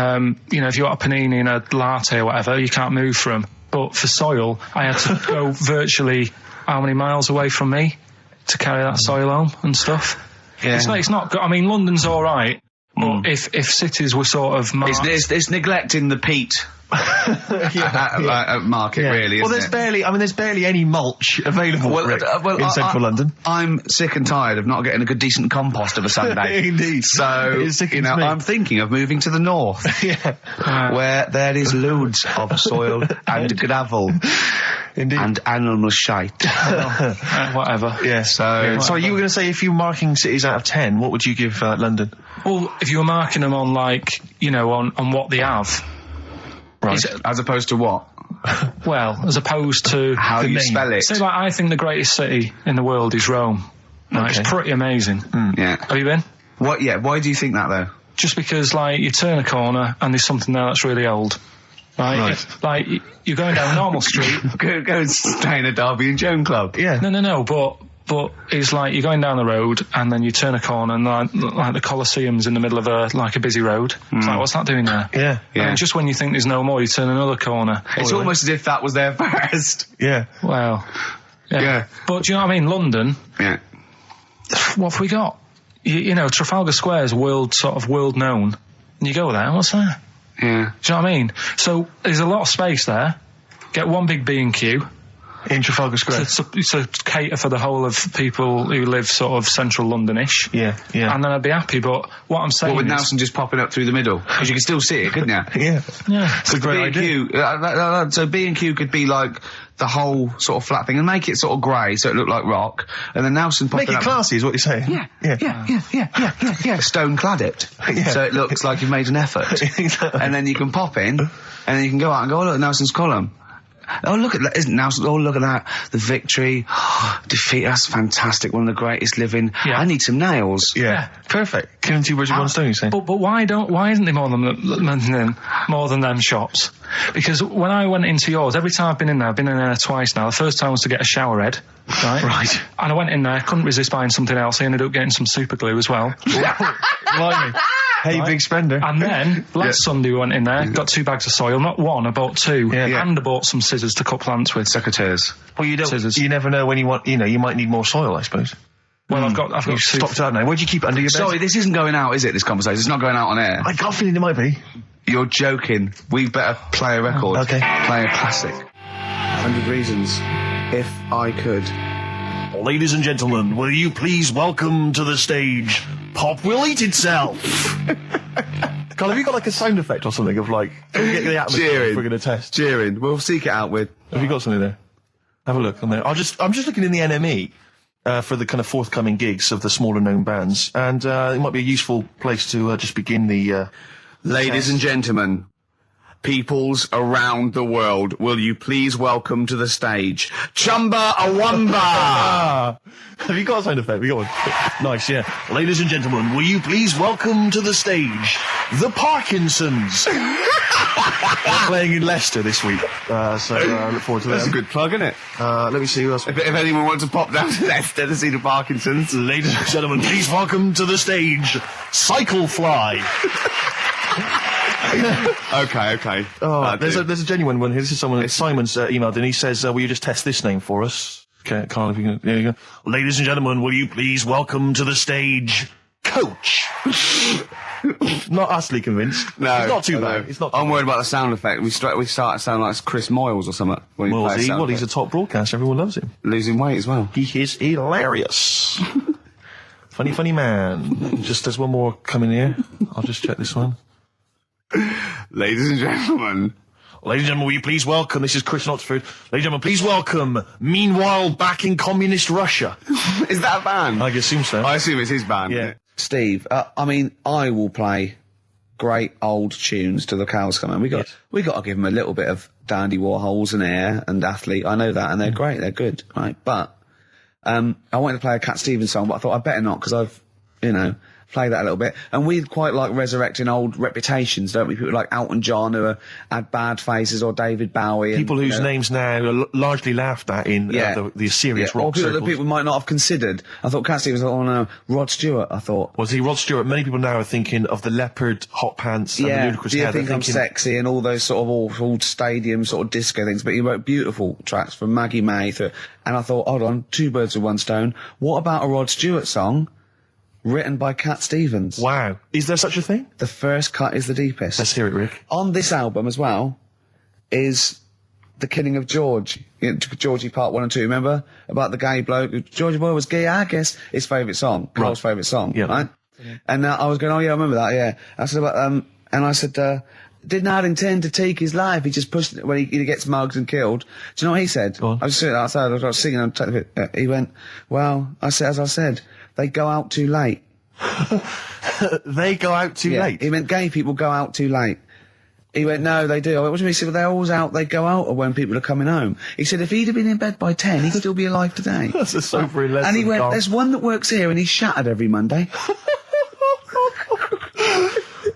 know, if you want a panini and a latte or whatever, you can't move from. But for soil, I had to go virtually how many miles away from me to carry that soil home and stuff. Yeah. It's not good. I mean, London's all right, but if cities were sort of marked, It's neglecting the peat market, really, Well, isn't there's barely any mulch available in central London. I'm sick and tired of not getting a good, decent compost of a Sunday. Indeed. So, It is sickening to me. I'm thinking of moving to the north, where there is loads of soil and gravel. Indeed. And animal shite. whatever. Yeah. So you were going to say, if you were marking cities out of 10, what would you give London? Well, if you were marking them on, like, you know, on what they have. Right. As opposed to what? Well, as opposed to... How the you name. spell it. Say, like, I think the greatest city in the world is Rome. Right, Okay. It's pretty amazing. Yeah. Have you been? What? Yeah. Why do you think that, though? Just because, like, you turn a corner and there's something there that's really old. Right? Like, you're going down a normal street. Go and stay in a Derby and Joan club. Yeah. No, but it's like you're going down the road and then you turn a corner and like the Colosseum's in the middle of a busy road. It's like, what's that doing there? Yeah. Yeah. And just when you think there's no more, you turn another corner. It's almost as if that was there first. Yeah. Well, Yeah. But do you know what I mean? London, Yeah. what have we got? You know, Trafalgar Square's world known. And you go there, what's there? Yeah. Do you know what I mean? So there's a lot of space there. Get one big B&Q. In Trafalgar Square. To cater for the whole of people who live sort of central Londonish. Yeah. And then I'd be happy, but what I'm saying What, with is... Nelson just popping up through the middle? Because you can still see it, couldn't you? Yeah. Yeah. It's a great idea. B&Q, so B&Q could be like the whole sort of flat thing and make it sort of grey so it looked like rock, and then Nelson popping Make it up... classy is what you're saying. Yeah, stone clad it. Yeah. So it looks like you've made an effort. Exactly. And then you can pop in, and then you can go out and go, oh, look at Nelson's column. Oh, look at that, isn't Nelson? Oh, look at that. The victory. Defeat, that's fantastic. One of the greatest living. Yeah. I need some nails. Yeah. Perfect. Killing two birds with one stone, you say? But why isn't there more than them shops? Because when I went into yours, every time I've been in there twice now. The first time was to get a shower head, right? Right. And I went in there, couldn't resist buying something else. I ended up getting some super glue as well. Blimey. Hey, Right. big spender. And then last Sunday we went in there, got 2 bags of soil, not one, I bought 2, Yeah. and I bought some scissors to cut plants with. Secateurs. Well, Scissors. you never know when you want, you might need more soil, I suppose. Well, I've got You've 2. stopped out now. Where'd you keep it under your bed? Sorry, this isn't going out, is it, this conversation? It's not going out on air. I got a feeling it might be. You're joking. We better play a record. Okay. Play a classic. 100 Reasons. If I Could. Ladies and gentlemen, will you please welcome to the stage Pop Will Eat Itself? Carl, have you got like a sound effect or something of like, get the atmosphere Cheering. if we're going to test? Cheering. We'll seek it out with... Have you got something there? Have a look on there. I'm just looking in the NME. for the kind of forthcoming gigs of the smaller known bands, and it might be a useful place to just begin the. Ladies and gentlemen, peoples around the world, will you please welcome to the stage Chumba Awamba? Have you got a sound effect? We got one. Nice, yeah. Ladies and gentlemen, will you please welcome to the stage the Parkinsons? They're playing in Leicester this week, so look forward to that. That's a good plug, isn't it? Let me see who else. If anyone wants to pop down to Leicester to see the Parkinsons. Ladies and gentlemen, please welcome to the stage Cyclefly. Okay. Oh, there's a genuine one here. This is someone. Simon's emailed and he says, "Will you just test this name for us?" Okay, Carl, if you can. There you go. Ladies and gentlemen, will you please welcome to the stage Coach? Not utterly convinced. No, it's not too bad. It's not. I'm worried about the sound effect. We start to sound like Chris Moyles or something. Well, he's a top broadcaster. Everyone loves him. Losing weight as well. He is hilarious. funny man. Just there's one more coming here. I'll just check this one. Ladies and gentlemen, will you please welcome, this is Chris in Oxford, ladies and gentlemen, please welcome, Meanwhile Back in Communist Russia. Is that a band? I assume so. I assume it's his band. Yeah. Steve, I will play great old tunes to the cows come home. We got to give them a little bit of Dandy Warhols and Air and Athlete. I know that, and they're great, they're good, right? But I wanted to play a Cat Stevens song, but I thought I'd better not, because I've, play that a little bit. And we quite like resurrecting old reputations, don't we? People like Elton John who had bad faces, or David Bowie. People whose names now are largely laughed at in the serious rock or people circles. that people might not have considered. I thought Cat Stevens, oh no, Rod Stewart, I thought. Was he Rod Stewart? Many people now are thinking of the leopard hot pants and the ludicrous hair. I think I'm sexy and all those sort of awful stadium sort of disco things, but he wrote beautiful tracks from Maggie May and I thought, hold on, two birds with one stone. What about a Rod Stewart song written by Cat Stevens? Wow. Is there such a thing? The first cut is the deepest. Let's hear it, Rick. On this album as well is The Killing of George. Georgie Part 1 and 2, remember? About the gay bloke. Georgie Boy was gay, I guess. His favourite song. Carl's favourite song, right? Yeah. And I was going, oh yeah, I remember that, yeah. I said about, and I said, did not intend to take his life. He just pushed it when he gets mugged and killed. Do you know what he said? Go on. I was sitting outside, I was singing, and he went, well, as I said, they go out too late. They go out too late? He meant gay people go out too late. He went, no, they do. I went, what do you mean? He said, well, they're always out, they go out when people are coming home. He said, if he'd have been in bed by 10, he'd still be alive today. That's a sobering lesson. And he went, there's one that works here and he's shattered every Monday.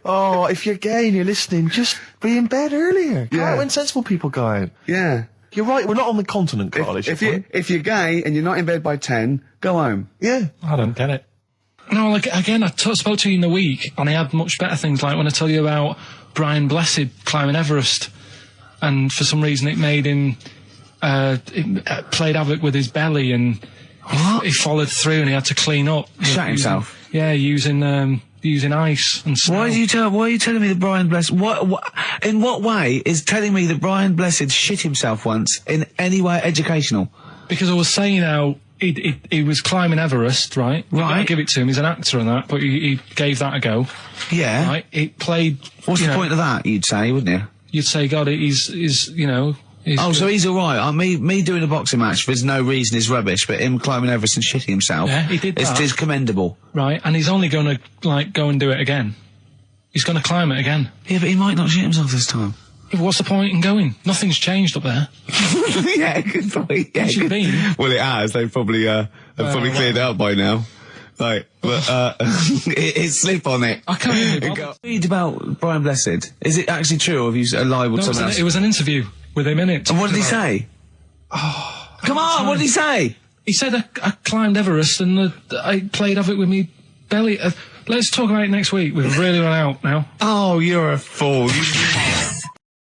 Oh, if you're gay and you're listening, just be in bed earlier. Go out when sensible people go out. Yeah. You're right, we're not on the continent, Carl. If you're gay and you're not in bed by 10, go home. Yeah. I don't get it. No, like, again, I spoke to you in the week, and I had much better things, like when I tell you about Brian Blessed climbing Everest, and for some reason it made him, it played havoc with his belly, and he followed through and he had to clean up. Shut himself? Yeah, using ice and snow. Why are you telling me that Brian Blessed, in what way is telling me that Brian Blessed shit himself once in any way educational? Because I was saying how he was climbing Everest, right? Right. I give it to him, he's an actor and that, but he gave that a go. Yeah. Right? It played... What's the point of that, you'd say, wouldn't you? You'd say, God, he's so he's alright. Me doing a boxing match for no reason is rubbish, but him climbing Everest and shitting himself, yeah, he did that. Is commendable. Right, and he's only going to, go and do it again. He's going to climb it again. Yeah, but he might not shit himself this time. Yeah, what's the point in going? Nothing's changed up there. Yeah, good point. Yeah, What's it been? Well, it has. They've probably cleared out by now. Right, but it's slip on it. I can't even read about Brian Blessed. Is it actually true, or have you lied with someone else? It was an interview with him in it. And what did he say? Oh, come on, what did he say? He said I climbed Everest and I played havoc with me belly. Let's talk about it next week. We've really run out now. Oh, you're a fool.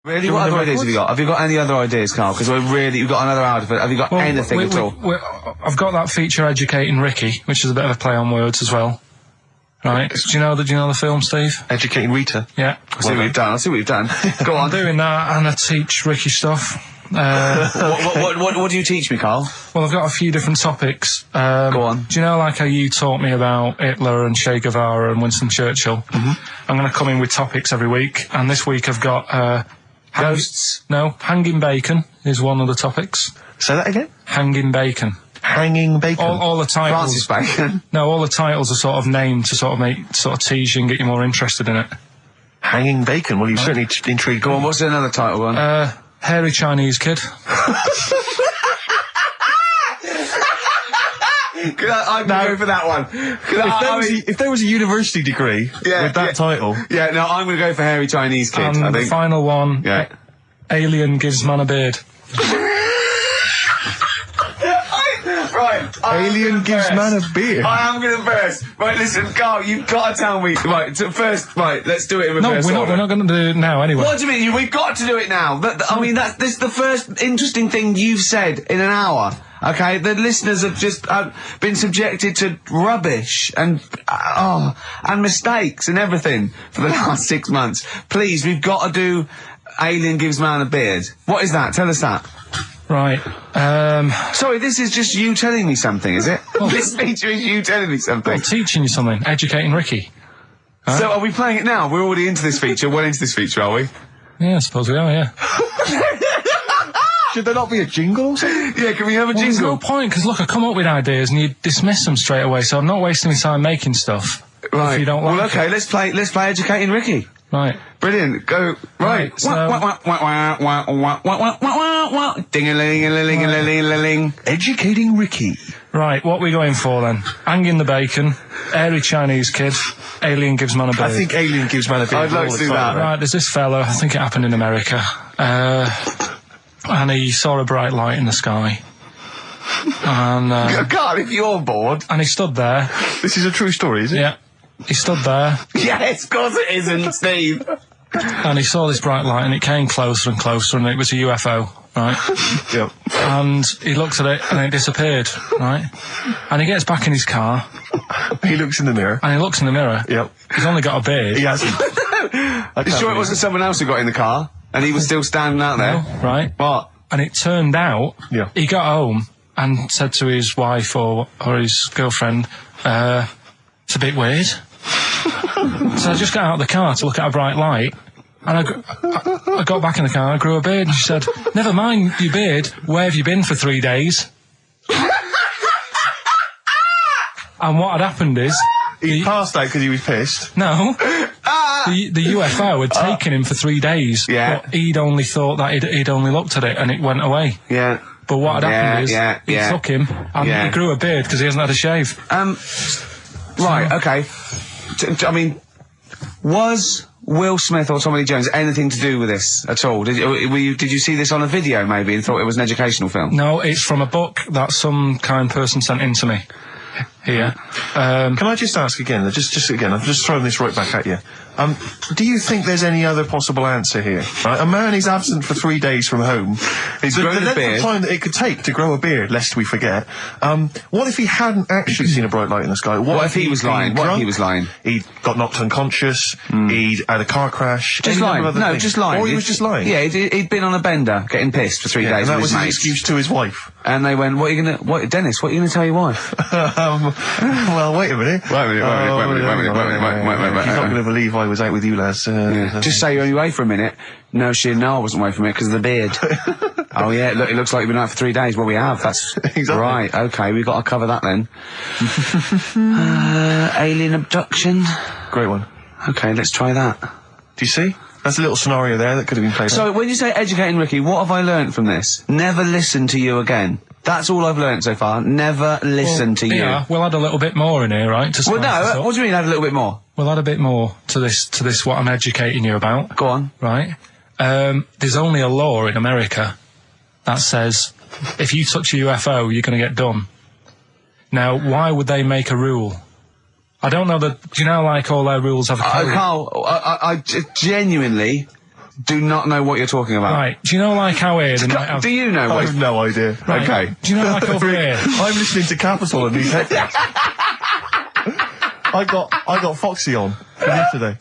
Really? What other ideas have you got? Have you got any other ideas, Carl? Because we've got another hour. Have you got anything at all? I've got that feature Educating Ricky, which is a bit of a play on words as well. Right? Do you know the film, Steve? Educating Rita? Yeah. I'll see what you've done. Go on. I'm doing that, and I teach Ricky stuff. What do you teach me, Carl? Well, I've got a few different topics. Go on. Do you know, like how you taught me about Hitler and Che Guevara and Winston Churchill? Mm-hmm. I'm going to come in with topics every week, and this week I've got ghosts. No, hanging bacon is one of the topics. Say that again. Hanging bacon. Hanging bacon. All the titles. Francis Bacon. No, all the titles are sort of named to sort of tease you and get you more interested in it. Hanging bacon. Well, you've certainly intrigued. Go on, what's another title one? Hairy Chinese kid. I'm going to go for that one. If there was a university degree with that title. Yeah, no, I'm going to go for Hairy Chinese Kid, And I the think. final one, Alien gives man a beard. Right. Alien gives man a beard. I am going to burst. Right, listen, Carl, you've got to tell me. Right, first, right, let's do it in reverse order. We're not going to do it now anyway. What do you mean? We've got to do it now. I mean, this is the first interesting thing you've said in an hour. Okay, the listeners have just been subjected to rubbish and mistakes and everything for the last 6 months. Please, we've got to do Alien gives man a beard. What is that? Tell us that. Right. Sorry, this is just you telling me something, is it? This feature is you telling me something. I'm teaching you something. Educating Ricky. Huh? So are we playing it now? We're already into this feature. Well into this feature, are we? Yeah, I suppose we are, yeah. Should there not be a jingle or something? Yeah, can we have a There's jingle? no point, because look, I come up with ideas and you dismiss them straight away, so I'm not wasting my time making stuff. Right. If you don't like well, okay, it. let's play Educating Ricky. Right. Brilliant. Go. Right. So- Ding-a-ling-a-ling-a-ling. Educating Ricky. Right, what are we going for then? Hanging the bacon, Hairy Chinese kid, Alien gives man a beard. I think Alien gives man a beard. I'd like to do that. Right, there's this fella, I think it happened in America, and he saw a bright light in the sky. And God, if you're bored. he stood there. This is a true story, is it? Yeah. He stood there, Yes, of course it isn't, Steve. and he saw this bright light, and it came closer and closer, and it was a UFO, right? Yep. And he looked at it, and it disappeared, right? And he gets back in his car, He looks in the mirror. and he looks in the mirror. Yep. He's only got a beard. He hasn't. You sure it wasn't someone else who got in the car and he was still standing out there? Right? What? And it turned out, Yeah. he got home and said to his wife or his girlfriend, it's a bit weird. So I just got out of the car to look at a bright light, and I got back in the car and I grew a beard, and she said, never mind your beard, where have you been for 3 days? And what had happened is... He passed out because he was pissed. No. The UFO had taken him for 3 days. Yeah. But he'd only thought that he'd only looked at it and it went away. Yeah. But what had happened is he took him and he grew a beard because he hasn't had a shave. Right, okay. I mean, was Will Smith or Tommy Lee Jones anything to do with this at all? Did you see this on a video maybe and thought it was an educational film? No, it's from a book that some kind person sent in to me. Here. Can I just ask again, just again, I'm just throwing this right back at you. Do you think there's any other possible answer here? Right? A man is absent for 3 days from home. He's grown a length beard. of time that it could take to grow a beard, lest we forget. What if he hadn't actually seen a bright light in the sky? What if he was lying? What if he was lying? He got knocked unconscious. He'd had a car crash. Just any lying. number of No, other things. just lying. Or he was just lying. Yeah, he'd been on a bender, getting pissed for 3 days and that with was his his mates. excuse to his wife. And they went, Dennis, what are you going to tell your wife? Well, wait a minute. Wait a minute. You're not going to believe I was out with you, lads. Just say you're only away for a minute. No, I wasn't away from it because of the beard. Oh yeah, look, it looks like you've been out for 3 days. Well, we have. That's Exactly. right. Okay, we've got to cover that then. Alien abduction. Great one. Okay, let's try that. Do you see? That's a little scenario there that could have been played. So when you say educating Ricky, what have I learnt from this? Never listen to you again. That's all I've learnt so far. Never listen to you. Yeah, we'll add a little bit more in here, right? To Well, spice this no. up. What do you mean? Add a little bit more. We'll add a bit more to this what I'm educating you about. Go on. Right? There's only a law in America that says if you touch a UFO, you're going to get done. Now, why would they make a rule? I don't know that. Do you know, like, all their rules have a code? Carl, I genuinely do not know what you're talking about. Right. Do you know, like, how here they might have... Do you know I what? have no idea. Right. Okay. Do you know, like, over here? I'm listening to Capital and these headphones. I got Foxy on from yesterday.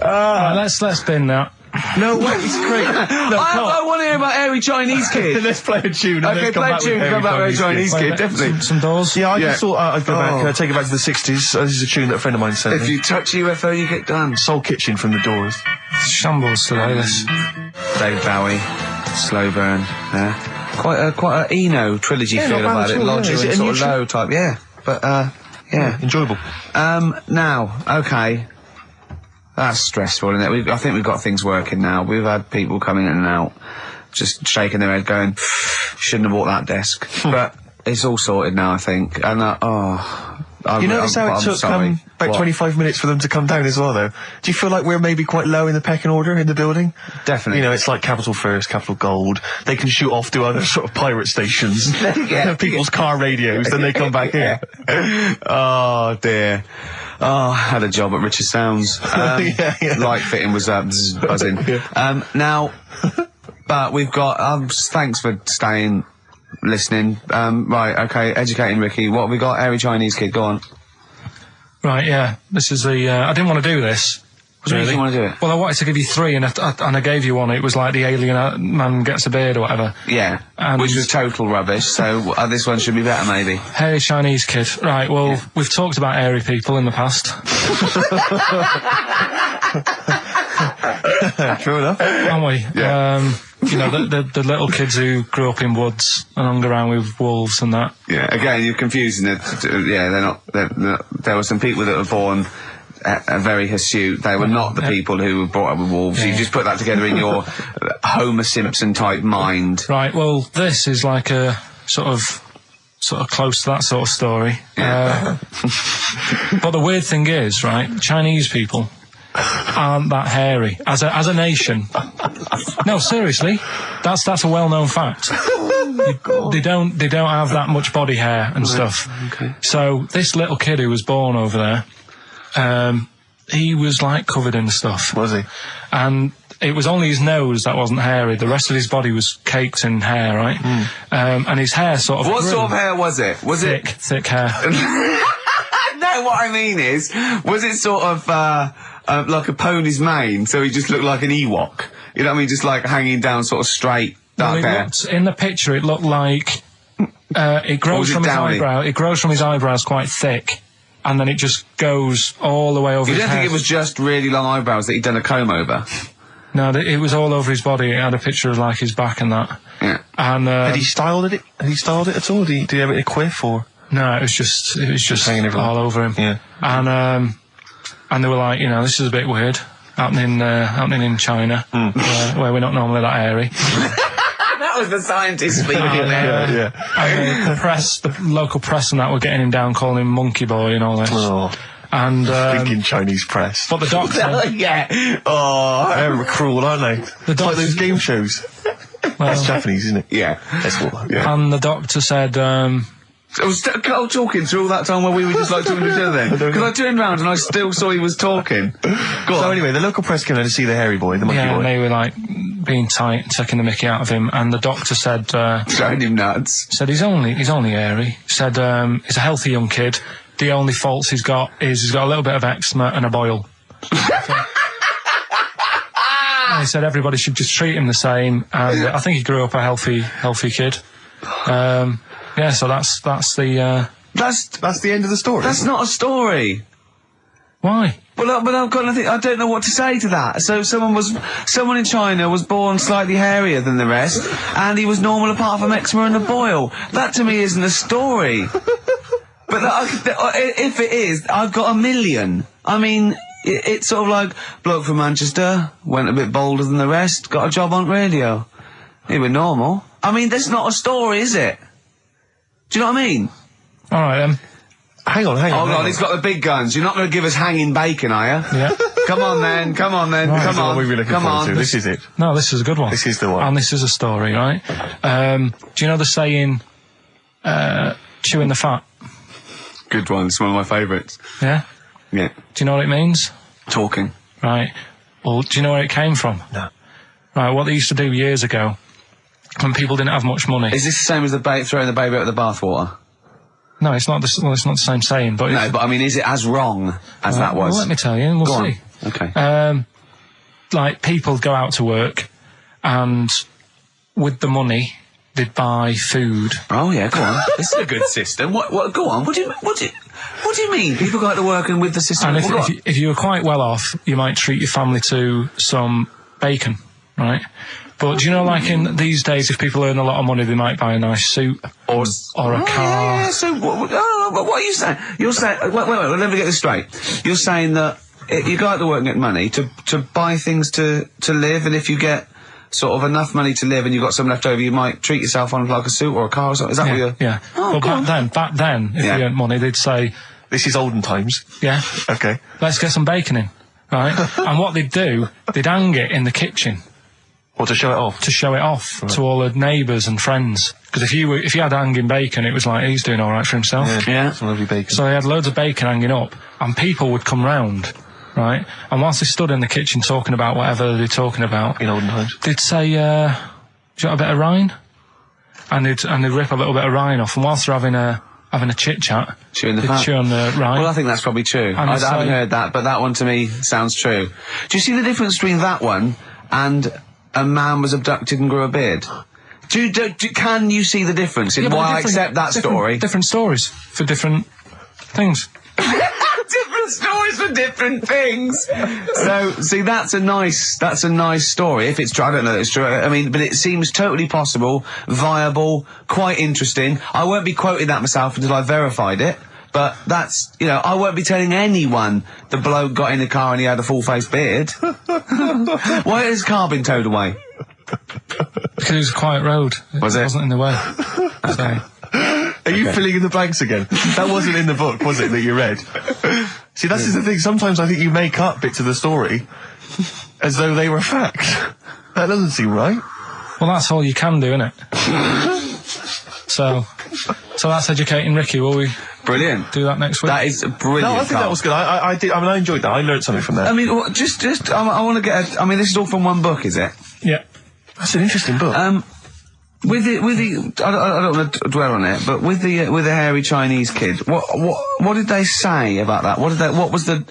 Right, let's bin that. No, wait, it's great. No, I want to hear about Hairy Chinese Kid. Let's play a tune. And Okay, then come play a back tune, with come back with Chinese Kid, definitely. Some doors. Yeah, I just thought I'd go Oh. back, take it back to the 60s. This is a tune that a friend of mine sent If me. you touch a UFO, you get done. Soul Kitchen from the Doors. Shambles today, this. Dave Bowie, slow burn there. quite a Eno trilogy feel about it. Lodger and sort of low type. Yeah, but yeah, enjoyable. Now, okay. That's stressful, isn't it? I think we've got things working now. We've had people coming in and out, just shaking their head going, shouldn't have bought that desk. But it's all sorted now, I think. And, you notice how it took about 25 minutes for them to come down as well, though? Do you feel like we're maybe quite low in the pecking order in the building? Definitely. You know, it's like Capital First, Capital Gold. They can shoot off to other sort of pirate stations. People's car radios, then they come back here. Oh, dear. Oh, I had a job at Richard Sounds. Light fitting was buzzing. Now, but we've got, thanks for staying, listening. Right, okay, educating Ricky. What have we got? Airy Chinese kid, go on. Right, yeah. This is the, I didn't want to do this. What do you want to do it? Well, I wanted to give you 3, and I gave you one. It was like the alien man gets a beard or whatever. Yeah, and which was total rubbish, so this one should be better, maybe. Hairy Chinese kid. Right, well, we've talked about hairy people in the past. True enough. Haven't we? Yeah. You know, the little kids who grew up in woods and hung around with wolves and that. Yeah, again, you're confusing it. Yeah, they're not, there were some people that were born very hirsute. They were not the people who were brought up with wolves. You just put that together in your Homer Simpson type mind. Right, well, this is like a sort of close to that sort of story. Yeah. But the weird thing is, right, Chinese people aren't that hairy as a nation. No, seriously, that's a well-known fact. They don't have that much body hair and stuff. Okay. So this little kid who was born over there, he was like covered in stuff. Was he? And it was only his nose that wasn't hairy. The rest of his body was caked in hair, right? And his hair sort of What grew. sort of hair was it? Was thick hair. No, what I mean is, was it sort of like a pony's mane, so he just looked like an Ewok? You know what I mean? Just like hanging down sort of straight, dark hair. In the picture, it looked like it grows from his eyebrow. It grows from his eyebrows quite thick, and then it just goes all the way over his head. You don't think it was just really long eyebrows that he'd done a comb over? No, it was all over his body. It had a picture of like his back and that. Yeah. And had he styled it? Had he styled it at all? Did he have it in a quiff or? No, it was just hanging all over him. Yeah. And they were like, you know, this is a bit weird happening in China, where we're not normally that hairy. That was the scientist speaking there. Yeah. And the local press and that were getting him down, calling him monkey boy and all this. Oh. And thinking Chinese press. But the doctor, Yeah. Oh, they're cruel, aren't they? It's like those game shows. That's Japanese, isn't it? yeah. That's what. Yeah. and the doctor said, I was talking through all that time while we were just like talking to each other then. Because I turned around and I still saw he was talking. Go on. So anyway, the local press came in to see the hairy boy, the monkey yeah, boy. and they were like being tight, taking the mickey out of him, and the doctor said, Throwing him nuts. said he's only hairy. Said he's a healthy young kid. The only faults he's got is he's got a little bit of eczema and a boil. And he said everybody should just treat him the same, and I think he grew up a healthy kid. Yeah, so that's the That's the end of the story. That's not a story. why. But I've got nothing. I don't know what to say to that. So someone in China was born slightly hairier than the rest, and he was normal apart from eczema and a boil. That to me isn't a story. But if it is, I've got a million. I mean, it's sort of like bloke from Manchester went a bit bolder than the rest, got a job on radio. He was normal. I mean, that's not a story, is it? Do you know what I mean? All right then. Hang on. Oh God, he's got the big guns. You're not going to give us hanging bacon, are you? Yeah. Come on then. Right. Come on. We're looking Come forward on. to. This is it. No, this is a good one. This is the one. And this is a story, right? Do you know the saying, chewing the fat? Good one. It's one of my favourites. Yeah? Yeah. Do you know what it means? Talking. Right. Well, do you know where it came from? No. Right, what they used to do years ago, when people didn't have much money. Is this the same as throwing the baby out of the bathwater? No, it's not the same saying, but... No, but I mean, is it as wrong as that was? Well, let me tell you, and we'll Go see. on. Okay. Like, people go out to work, and with the money, they'd buy food. Oh yeah, go on. This is a good system. What? Go on. What do you mean? People go out to work and with the system. And if you were quite well off, you might treat your family to some bacon, right? But do you know, like in these days, if people earn a lot of money, they might buy a nice suit or a car. Yeah. So what are you saying? You're saying wait, let me get this straight. You're saying that you go out to work and get money to buy things to live, and if you get sort of enough money to live and you've got some left over, you might treat yourself on like a suit or a car or something. Is that what you're... Yeah. Oh, well, back then, if you earned money, they'd say... This is olden times. Yeah. Okay. Let's get some bacon in, right? And what they'd do, they'd hang it in the kitchen. Or to show it off? To show it off to all the neighbours and friends. Because if you had hanging bacon, it was like, he's doing all right for himself. Yeah. Some lovely bacon. So they had loads of bacon hanging up, and people would come round, right? And whilst they stood in the kitchen talking about whatever they're talking about... In olden times. They'd say, do you want a bit of rind? And they'd rip a little bit of rind off, and whilst they're having a chit-chat, Chewing the they'd fat. chew on the rind. Well, I think that's probably true. I haven't heard that, but that one to me sounds true. Do you see the difference between that one and a man was abducted and grew a beard? Can you see the difference in why I accept that story? Different stories for different things. Different stories for different things. So, see, that's a nice story. If it's true, I don't know if it's true. I mean, but it seems totally possible, viable, quite interesting. I won't be quoting that myself until I verified it. But that's, I won't be telling anyone the bloke got in the car and he had a full-face beard. Why has his car been towed away? Because it was a quiet road. It wasn't in the way. So. Are you filling in the blanks again? That wasn't in the book, was it, that you read? See, that's the thing. Sometimes I think you make up bits of the story as though they were fact. That doesn't seem right. Well, that's all you can do, innit? So that's educating Ricky. Will we Brilliant. do that next week? That is brilliant. No, I think that was good. I did. I mean, I enjoyed that. I learned something from that. I mean, I want to get this is all from one book, is it? Yeah. That's an interesting book. With the, I don't want to dwell on it, but with the hairy Chinese kid, what did they say about that? What was the,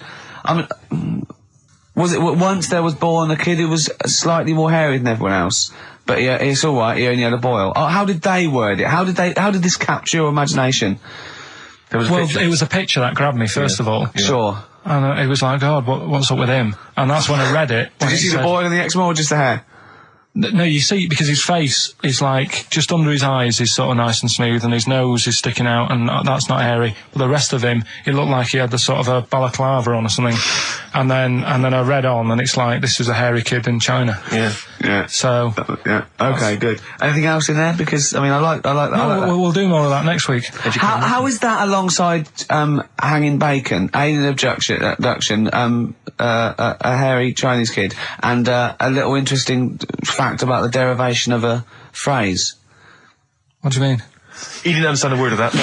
was it once there was born a kid who was slightly more hairy than everyone else, but it's all right, he only had a boil. How did they word it? How did this capture your imagination? It was a picture that grabbed me first of all. Yeah. Sure. And it was like, God, what's up with him? And that's when I read it. Did you see the boil and the eczema or just the hair? No, you see, because his face is like, just under his eyes is sort of nice and smooth, and his nose is sticking out, and that's not hairy. But the rest of him, it looked like he had the sort of a balaclava on or something. And then I read on, and it's like, this is a hairy kid in China. Yeah. Yeah. So. Yeah. Okay, good. Anything else in there? Because, I like that. We'll do more of that next week. How is that alongside, hanging bacon, alien abduction, a hairy Chinese kid, and, a little interesting fact about the derivation of a phrase? What do you mean? He didn't understand a word of that.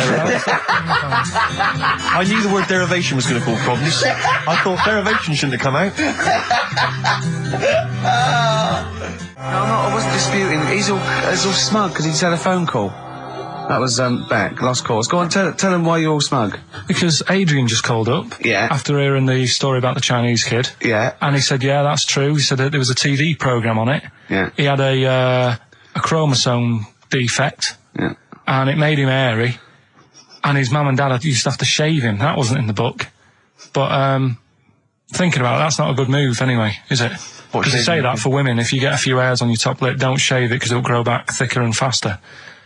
I knew the word derivation was going to cause problems. I thought derivation shouldn't have come out. I wasn't disputing. He's all smug because he'd had a phone call. That was Beck, lost cause. Go on, tell him why you're all smug. Because Adrian just called up. Yeah. After hearing the story about the Chinese kid. Yeah. And he said, yeah, that's true. He said that there was a TV programme on it. Yeah. He had a chromosome defect. Yeah. And it made him hairy. And his mum and dad used to have to shave him. That wasn't in the book. But thinking about it, that's not a good move anyway, is it? Because they say that for women, if you get a few hairs on your top lip, don't shave it because it'll grow back thicker and faster.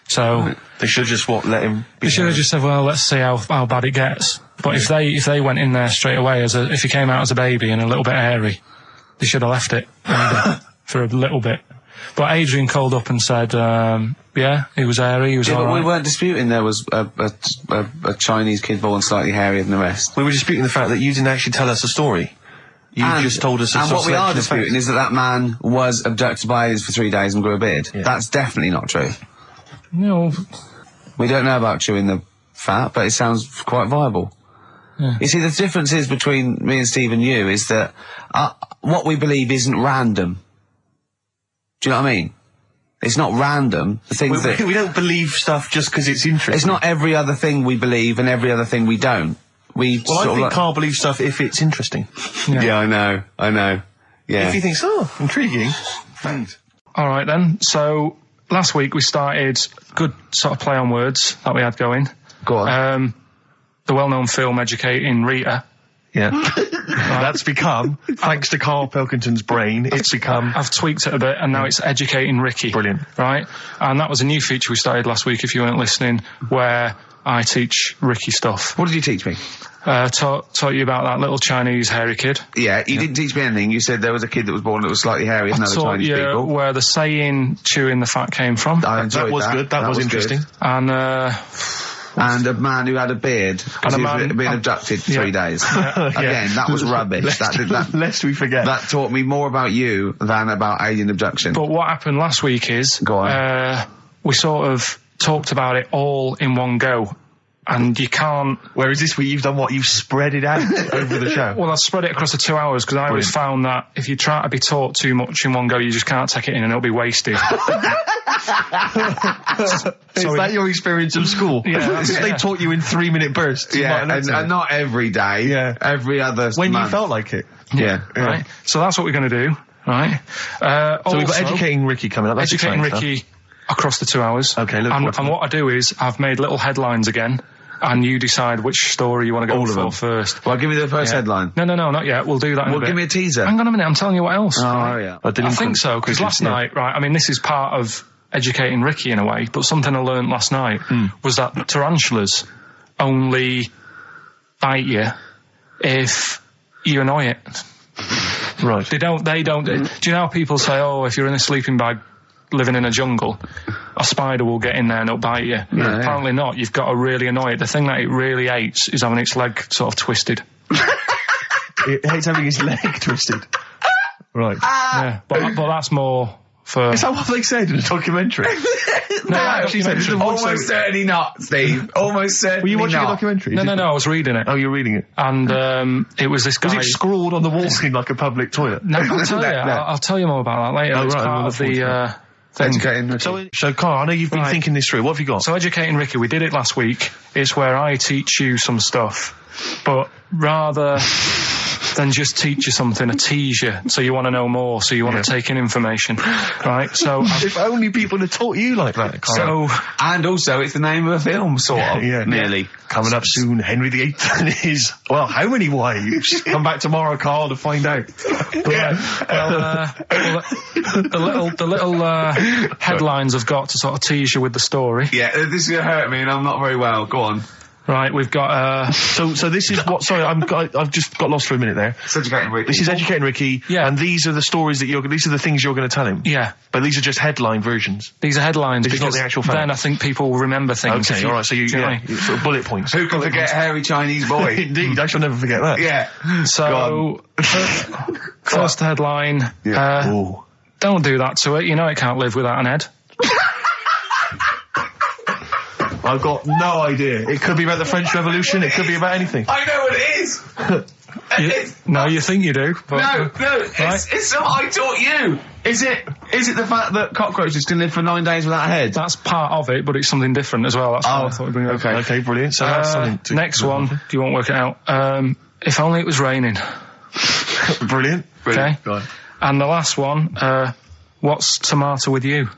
So they should just let him. They should have just said, well, let's see how bad it gets. But if they went in there straight away if he came out as a baby and a little bit hairy, they should have left it for a little bit. But Adrian called up and said, yeah, he was hairy, he was all right. We weren't disputing there was a Chinese kid born slightly hairier than the rest. We were disputing the fact that you didn't actually tell us a story. You just told us a And what we are disputing is that man was abducted by aliens for 3 days and grew a beard. Yeah. That's definitely not true. No. We don't know about chewing the fat, but it sounds quite viable. Yeah. You see, the difference is between me and Steve and you is that what we believe isn't random. Do you know what I mean? It's not random. The things we don't believe stuff just because it's interesting. It's not every other thing we believe and every other thing we don't. I think Karl believes stuff if it's interesting. Yeah, I know. Yeah. If he thinks, intriguing. Thanks. All right then. So last week we started good sort of play on words that we had going. Go on. The well-known film Educating Rita. Yeah. That's become, thanks to Karl Pilkington's brain, it's become... I've tweaked it a bit, and now it's Educating Ricky. Brilliant. Right? And that was a new feature we started last week, if you weren't listening, where I teach Ricky stuff. What did you teach me? Taught you about that little Chinese hairy kid. Yeah, you didn't teach me anything. You said there was a kid that was born that was slightly hairy than other Taught Chinese you people. where the saying "chewing the fat" came from. I enjoyed That was good. That was interesting. good. And And a man who had a beard because he was being abducted for 3 days. Again, that was rubbish. Lest we forget. That taught me more about you than about alien abduction. but what happened last week is Go on. we sort of talked about it all in one go. And you can't... Whereas this week you've done what? You've spread it out over the show. Well, I've spread it across the 2 hours because I always found that if you try to be taught too much in one go, you just can't take it in and it'll be wasted. Is that your experience of school? Yeah. They taught you in 3-minute bursts. Yeah, and not every day. Yeah. Every other when month. you felt like it. Yeah. Right? So that's what we're going to do, right? So we've got Educating Ricky coming up. That's Educating exciting Ricky across the 2 hours. Okay, look forward to and that. what I do is I've made little headlines again, and you decide which story you want to go All of for them. first. Well, give me the first headline. No, not yet. We'll do that in a Well, bit. give me a teaser. Hang on a minute, I'm telling you what else. Oh, right? yeah. I think so, because last night, right, I mean, this is part of Educating Ricky in a way, but something I learned last night was that tarantulas only bite you if you annoy it. Right. They don't, do you know how people say, oh, if you're in a sleeping bag living in a jungle, a spider will get in there and it'll bite you? Yeah. Apparently not. You've got to really annoy it. The thing that it really hates is having its leg sort of twisted. It hates having his leg twisted. Right. Yeah, but that's more for... Is that what they said in a documentary? No, actually said it's Almost certainly not, Steve. Almost certainly Were you watching not. a documentary? No, I was reading it. Oh, you're reading it. And it was this guy... Was it scrawled on the wall in like a public toilet? No, I'll tell you. No. I'll tell you more about that later. Oh, It's right, part we'll of look the thing. Educating Ricky. So, Carl, I know you've been Right. thinking this through. What have you got? So Educating Ricky, we did it last week. It's where I teach you some stuff, but rather than just teach you something, I tease you, so you want to know more, so you want to take in information, right? So if only people had taught you like that, Carl. And also, it's the name of a film, sort of. Yeah. Nearly. Coming up soon, Henry VIII and his... Well, how many wives? Come back tomorrow, Carl, to find out. The little headlines I've got to sort of tease you with the story. Yeah, this is going to hurt me, and I'm not very well. Go on. Right, we've got... So this is what... Sorry, I've just got lost for a minute there. It's Educating Ricky. This is Educating Ricky, Yeah. and these are the stories that these are the things you're going to tell him. Yeah. But these are just headline versions. These are headlines This is not because the actual fact. then I think people will remember things. Okay, all right. So you do know what I mean? sort of bullet points. Who can forget hairy Chinese boy? Indeed, I shall never forget that. Yeah. So, first headline, Ooh. don't do that to it. You know it can't live without an head. I've got no idea. It could be about the French Revolution. It could be about anything. I know what it is. No, you think you do. But, No, it's what I taught you. Is it the fact that cockroaches can live for 9 days without a head? That's part of it, but it's something different as well. That's what I thought we'd bring up. Okay, brilliant. So that's something to... Next one, do you won't work it out? If only it was raining. Brilliant. Okay. Go on. And the last one, what's tomato with you?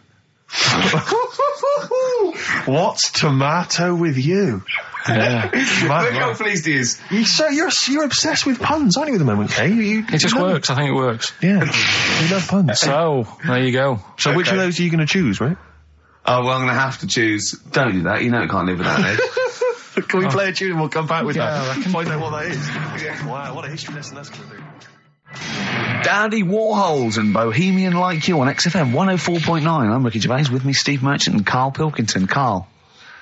What's tomato with you? Yeah. Look how pleased he is. You're obsessed with puns, aren't you, at the moment, Kay? It just works. I think it works. Yeah. You love puns. So, there you go. So which of those are you going to choose, right? Oh, well, I'm going to have to choose. Don't do that. You know it can't live without an head. Can we play a tune and we'll come back with Yeah, that? I reckon. Find out what that is. Wow, what a history lesson that's going to do. Dandy Warhols and Bohemian Like You on XFM 104.9. I'm Ricky Gervais, with me Steve Merchant and Karl Pilkington. Karl,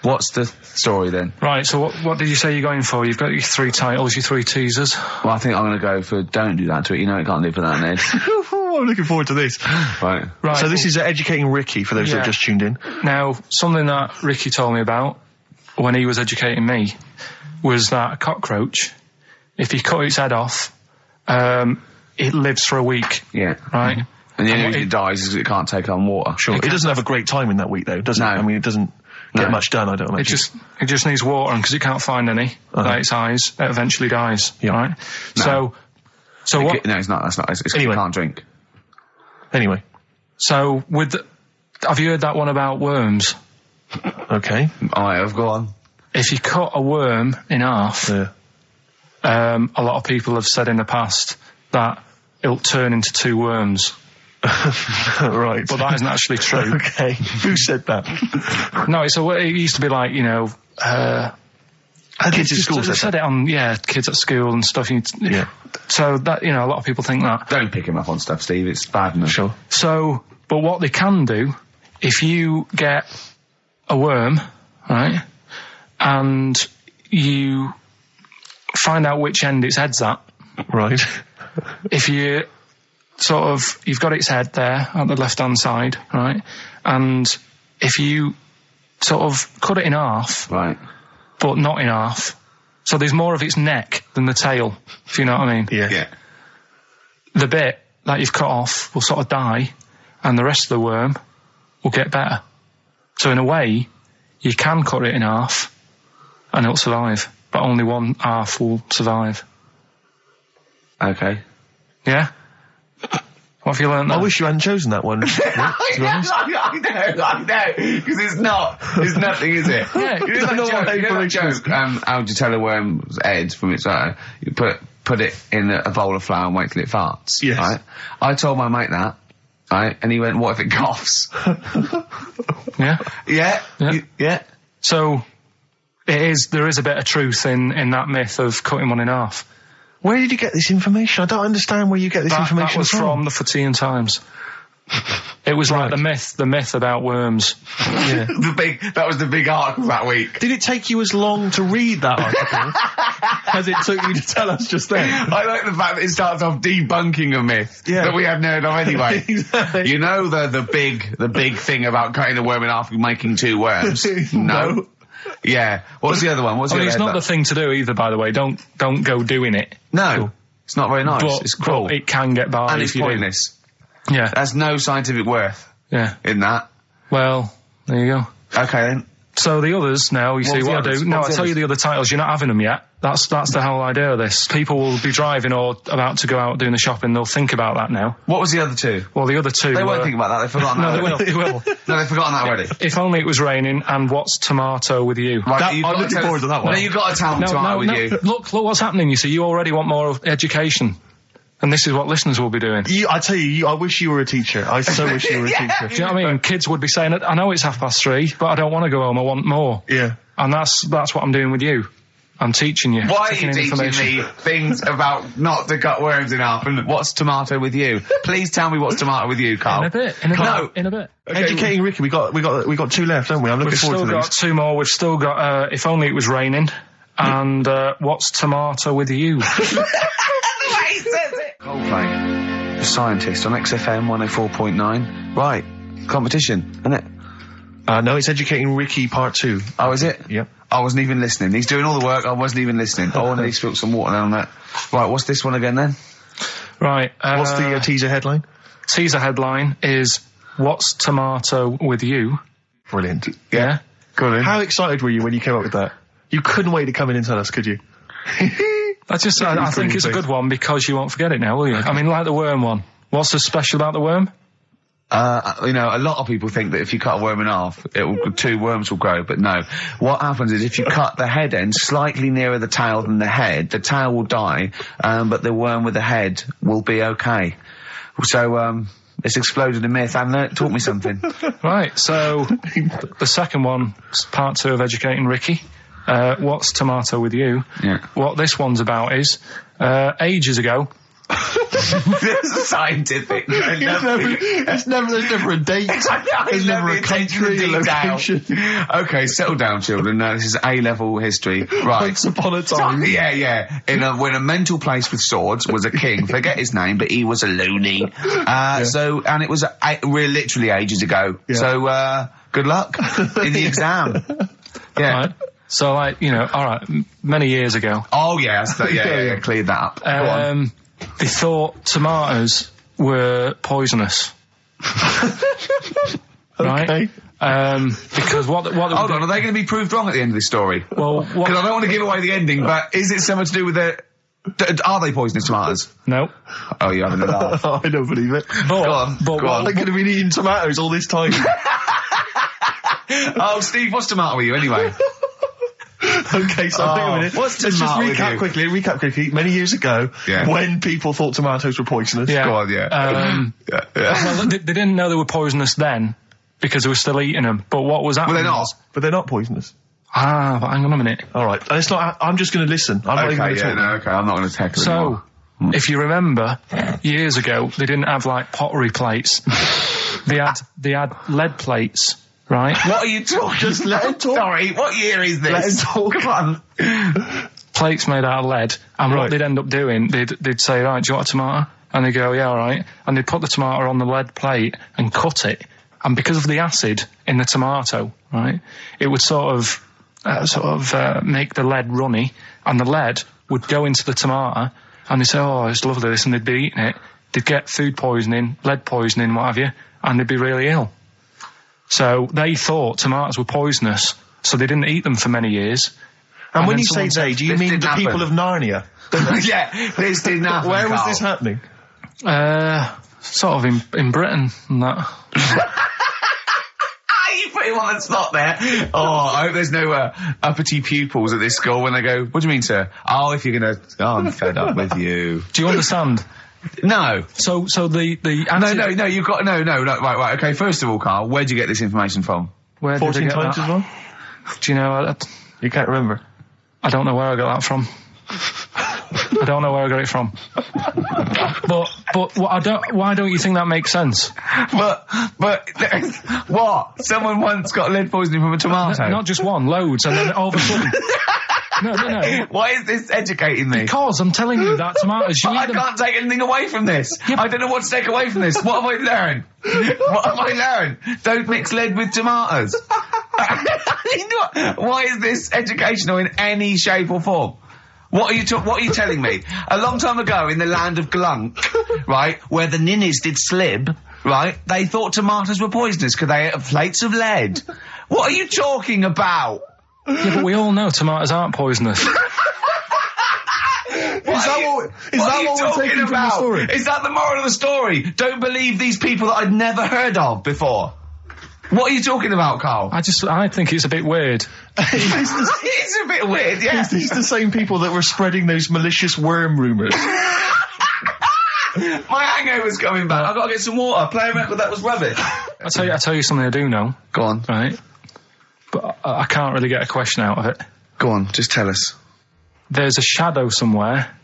what's the story then? Right, so what did you say you're going for? You've got your 3 titles, your 3 teasers. Well, I think I'm going to go for don't do that to it. You know it can't live without an head. I'm looking forward to this. Right. Right. So this is Educating Ricky, for those that have just tuned in. Now, something that Ricky told me about when he was educating me was that a cockroach, if you cut its head off, it lives for a week. Yeah. Right? And the only reason it dies is because it can't take on water. Sure. It doesn't have a great time in that week, though, does it? No. I mean, it doesn't get much done, I don't imagine. It just needs water, and because it can't find any at its eyes, it eventually dies. Yeah. Right? No. So what? No, it's not. That's not. It's Anyway. you can't drink. Anyway. So have you heard that one about worms? Okay. I have. Go on. If you cut a worm in half, Yeah. a lot of people have said in the past that it'll turn into two worms. Right. But that isn't actually true. Okay. Who said that? No, it used to be like, Kids at school said it on, kids at school and stuff. Yeah. So that, a lot of people think that. Don't pick him up on stuff, Steve. It's bad enough. Sure. So, but what they can do, if you get a worm, right, and you find out which end its head's at. Right. If you you've got its head there at the left-hand side, right, and if you sort of cut it in half. Right. But not in half. So there's more of its neck than the tail, if you know what I mean. Yeah. The bit that you've cut off will sort of die, and the rest of the worm will get better. So in a way, you can cut it in half, and it'll survive, but only one half will survive. Okay. Yeah? What have you learned there? I wish you hadn't chosen that one. I know, because there's nothing, is it? Yeah. You joke, how would you tell a worm's head from its eye? You put it in a bowl of flour and wait till it farts. Yes. Right? I told my mate that, right? And he went, what if it coughs? Yeah? Yeah. So, there is a bit of truth in that myth of cutting one in half. Where did you get this information? I don't understand where you get this information That was from the Fortean Times. It was like the myth about worms. Yeah. That was the big article that week. Did it take you as long to read that article as it took you to tell us just then? I like the fact that it starts off debunking a myth that we hadn't heard of anyway. Exactly. You know the big thing about cutting a worm in half and making two worms? No. Yeah. What's the other one? It's not the thing to do either, by the way. Don't go doing it. No. Cool. It's not very nice. But, it's cruel. But it can get by and if it's you pointless. do. Yeah. There's no scientific worth in that. Well, there you go. Okay then. So the others now, you see what I do. No, I tell you the other titles. You're not having them yet. That's the whole idea of this. People will be driving or about to go out doing the shopping. They'll think about that now. What was the other two? Well, the other two. They won't think about that. They've forgotten that. No, they will. No, they've forgotten that already. If only it was raining. And what's tomato with you? Right, I'm looking forward to that one. No, you've got to tell them tomato with you. Look what's happening. You see, you already want more education. And this is what listeners will be doing. I tell you, I wish you were a teacher. I so wish you were a teacher. Do you know what I mean? Kids would be saying, I know it's 3:30, but I don't want to go home. I want more. Yeah. And that's what I'm doing with you. I'm teaching you. Why are you teaching me things about not to cut worms in half and what's tomato with you? Please tell me what's tomato with you, Carl. In a bit. Okay, educating Ricky, we got two left, haven't we? I'm looking forward to these. We've still got two more. We've still got If Only It Was Raining and What's Tomato With You? Coldplay, the scientist on XFM 104.9. Right, competition, isn't it? No, it's Educating Ricky Part 2. Oh, is it? Yep. I wasn't even listening. He's doing all the work, I wasn't even listening. Oh, and he spilled some water down that. Right, what's this one again then? Right. What's the teaser headline? Teaser headline is What's Tomato With You? Brilliant. Yeah? Go on. How excited were you when you came up with that? You couldn't wait to come in and tell us, could you? I think it's a good one because you won't forget it now, will you? I mean, like the worm one. What's so special about the worm? A lot of people think that if you cut a worm in half, two worms will grow, but no. What happens is if you cut the head end slightly nearer the tail than the tail will die, but the worm with the head will be okay. So, it's exploded a myth. And taught me something. Right, so the second one, part 2 of Educating Ricky. What's Tomato With You? Yeah. What this one's about is, ages ago. It's scientific. There's never a date. There's never a country, a location. Okay, settle down, children. This is A-level history. Right. Once upon a time. Yeah. When a mental place with swords was a king. Forget his name, but he was a loony. So, and it was literally ages ago. Yeah. So, good luck in the exam. Yeah. Right. So, alright, many years ago. Oh, yeah, cleared that up. Go on. They thought tomatoes were poisonous. Right? Okay. Because what hold on, are they going to be proved wrong at the end of this story? Well, because I don't want to give away the ending, but is it something to do with are they poisonous tomatoes? No. Oh, you're having a laugh. I don't believe it. Go on. They're going to be eating tomatoes all this time. Oh, Steve, what's tomato with you anyway? Okay, so wait a minute. what's Let's just tomato with recap you? quickly. Many years ago, when people thought tomatoes were poisonous. Yeah. Go on, Well, they didn't know they were poisonous then because they were still eating them. But what was happening? Well, they're not. was- But they're not poisonous. but hang on a minute. All right, and it's not. I'm just going to listen. I'm not even going to talk. I'm not going to tackle So, if you remember, years ago they didn't have like pottery plates. They had lead plates, right? What are you talking? Just let him talk. Sorry, what year is this? Let him talk. Come on. Plates made out of lead, and Right. what they'd end up doing, they'd say, right, do you want a tomato? And they go, yeah, all right. And they'd put the tomato on the lead plate and cut it. And because of the acid in the tomato, right, it would sort of make the lead runny, and the lead would go into the tomato, and they'd say, oh, it's lovely this, and they'd be eating it. They'd get food poisoning, lead poisoning, what have you, and they'd be really ill. So they thought tomatoes were poisonous, so they didn't eat them for many years. And when then you say someone they, said, do you this mean didn't the people happen. of Narnia? Yeah, this didn't happen. Where was Carl. this happening? Sort of in Britain and that. You put him on the spot there. Oh, I hope there's no uppity pupils at this school when they go, what do you mean, sir? Oh, if you're going to... Oh, I'm fed up with you. Do you understand? No. So the No, you've got... No, right, okay, first of all, Carl, where'd you get this information from? Where did I 14 get times that? as well? Do you know? You can't remember. I don't know where I got that from. I don't know where I got it from. But why don't you think that makes sense? But what? Someone once got lead poisoning from a tomato? Not just one, loads, and then all of a sudden. No. Why is this educating me? Because I'm telling you that tomatoes. I can't take anything away from this. I don't know what to take away from this. What have I learned? What have I learned? Don't mix lead with tomatoes. Why is this educational in any shape or form? What are you telling me? A long time ago in the land of Glunk, right, where the ninnies did slib, right, they thought tomatoes were poisonous because they ate plates of lead. What are you talking about? Yeah, but we all know tomatoes aren't poisonous. Is that what we're taking from the story? Is that the moral of the story? Don't believe these people that I'd never heard of before. What are you talking about, Carl? I think it's a bit weird. It's a bit weird, yeah. These the same people that were spreading those malicious worm rumours. My hangover's coming back. I've got to get some water. Play a record that was rubbish. I tell you something I do know. Go on. Right? But I can't really get a question out of it. Go on, just tell us. There's a shadow somewhere.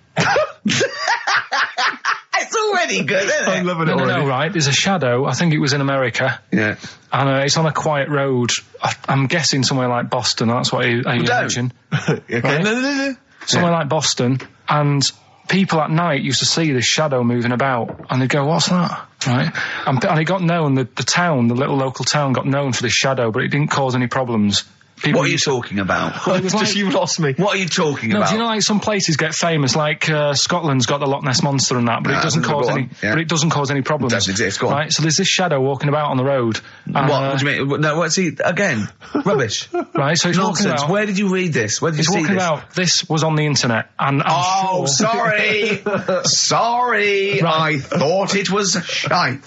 It's already good, isn't it? I'm loving it No, already. right. There's a shadow. I think it was in America. Yeah. And it's on a quiet road. I'm guessing somewhere like Boston. That's what you mentioned. Okay. Right? No. Somewhere like Boston. And people at night used to see this shadow moving about. And they'd go, what's that? Right? And it got known, the town, the little local town got known for this shadow, but it didn't cause any problems. People What are you talking about? Well, it was like, You lost me. What are you talking no, about? do you know like some places get famous, like Scotland's got the Loch Ness Monster and that, but No, it doesn't go cause on, any. yeah. But it doesn't cause any problems. It doesn't exist, go on. Right, so there's this shadow walking about on the road. What do you mean? No, what's he again? Rubbish. Right, so it's walking Nonsense. about. Where did you read this? Where did you It's see walking this? about. This was on the internet, and I'm sure. Sorry. Sorry. Right. I thought it was shite.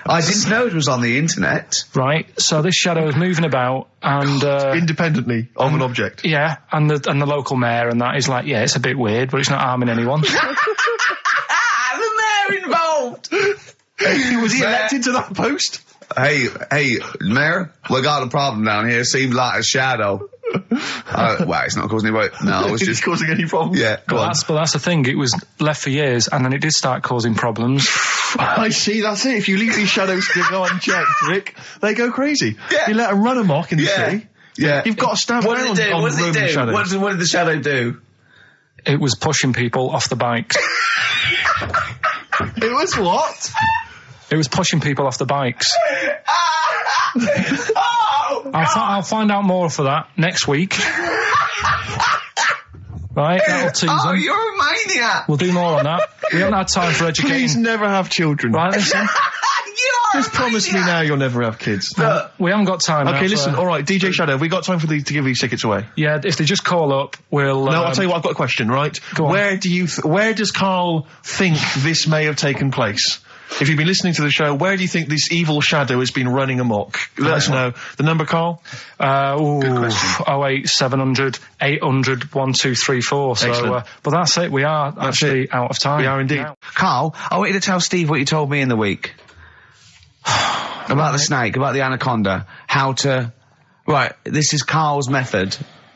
I didn't know it was on the internet. Right, so this shadow is moving about, and Independently of an object. yeah, and the local mayor and that is like, yeah, it's a bit weird, but it's not harming anyone. The mayor involved. Was he elected to that post? Hey, mayor, we got a problem down here. Seems like a shadow. Well, it's not causing any. No, it was Is just it causing any problems? Yeah, go on. But that's the thing. It was left for years, and then it did start causing problems. I see, that's it. If you leave these shadows to go unchecked, Rick, they go crazy. Yeah. You let them run amok in the Yeah. city. Yeah. You've got to stand What around did it do? on What did it Roman do? shadows. What did the shadow do? It was pushing people off the bikes. It was what? It was pushing people off the bikes. Oh, I'll find out more for that next week. Right, that'll tease oh, them. you're a maniac. We'll do more on that. We haven't had time for educating. Please never have children. Right, listen. You are Just promise me now you'll never have kids. We haven't got time. Okay, now listen. for- All right, DJ Shadow, have we got time to give these tickets away? Yeah, if they just call up, we'll. No, I'll tell you what. I've got a question. Right? Go on. Where does Carl think this may have taken place? If you've been listening to the show, where do you think this evil shadow has been running amok? Let us know. The number, Carl? Good question. 08700 800 1234. So, but that's it. We are actually out of time. We are indeed. Carl, I want you to tell Steve what you told me in the week. About the snake, about the anaconda, how to... Right, this is Carl's method.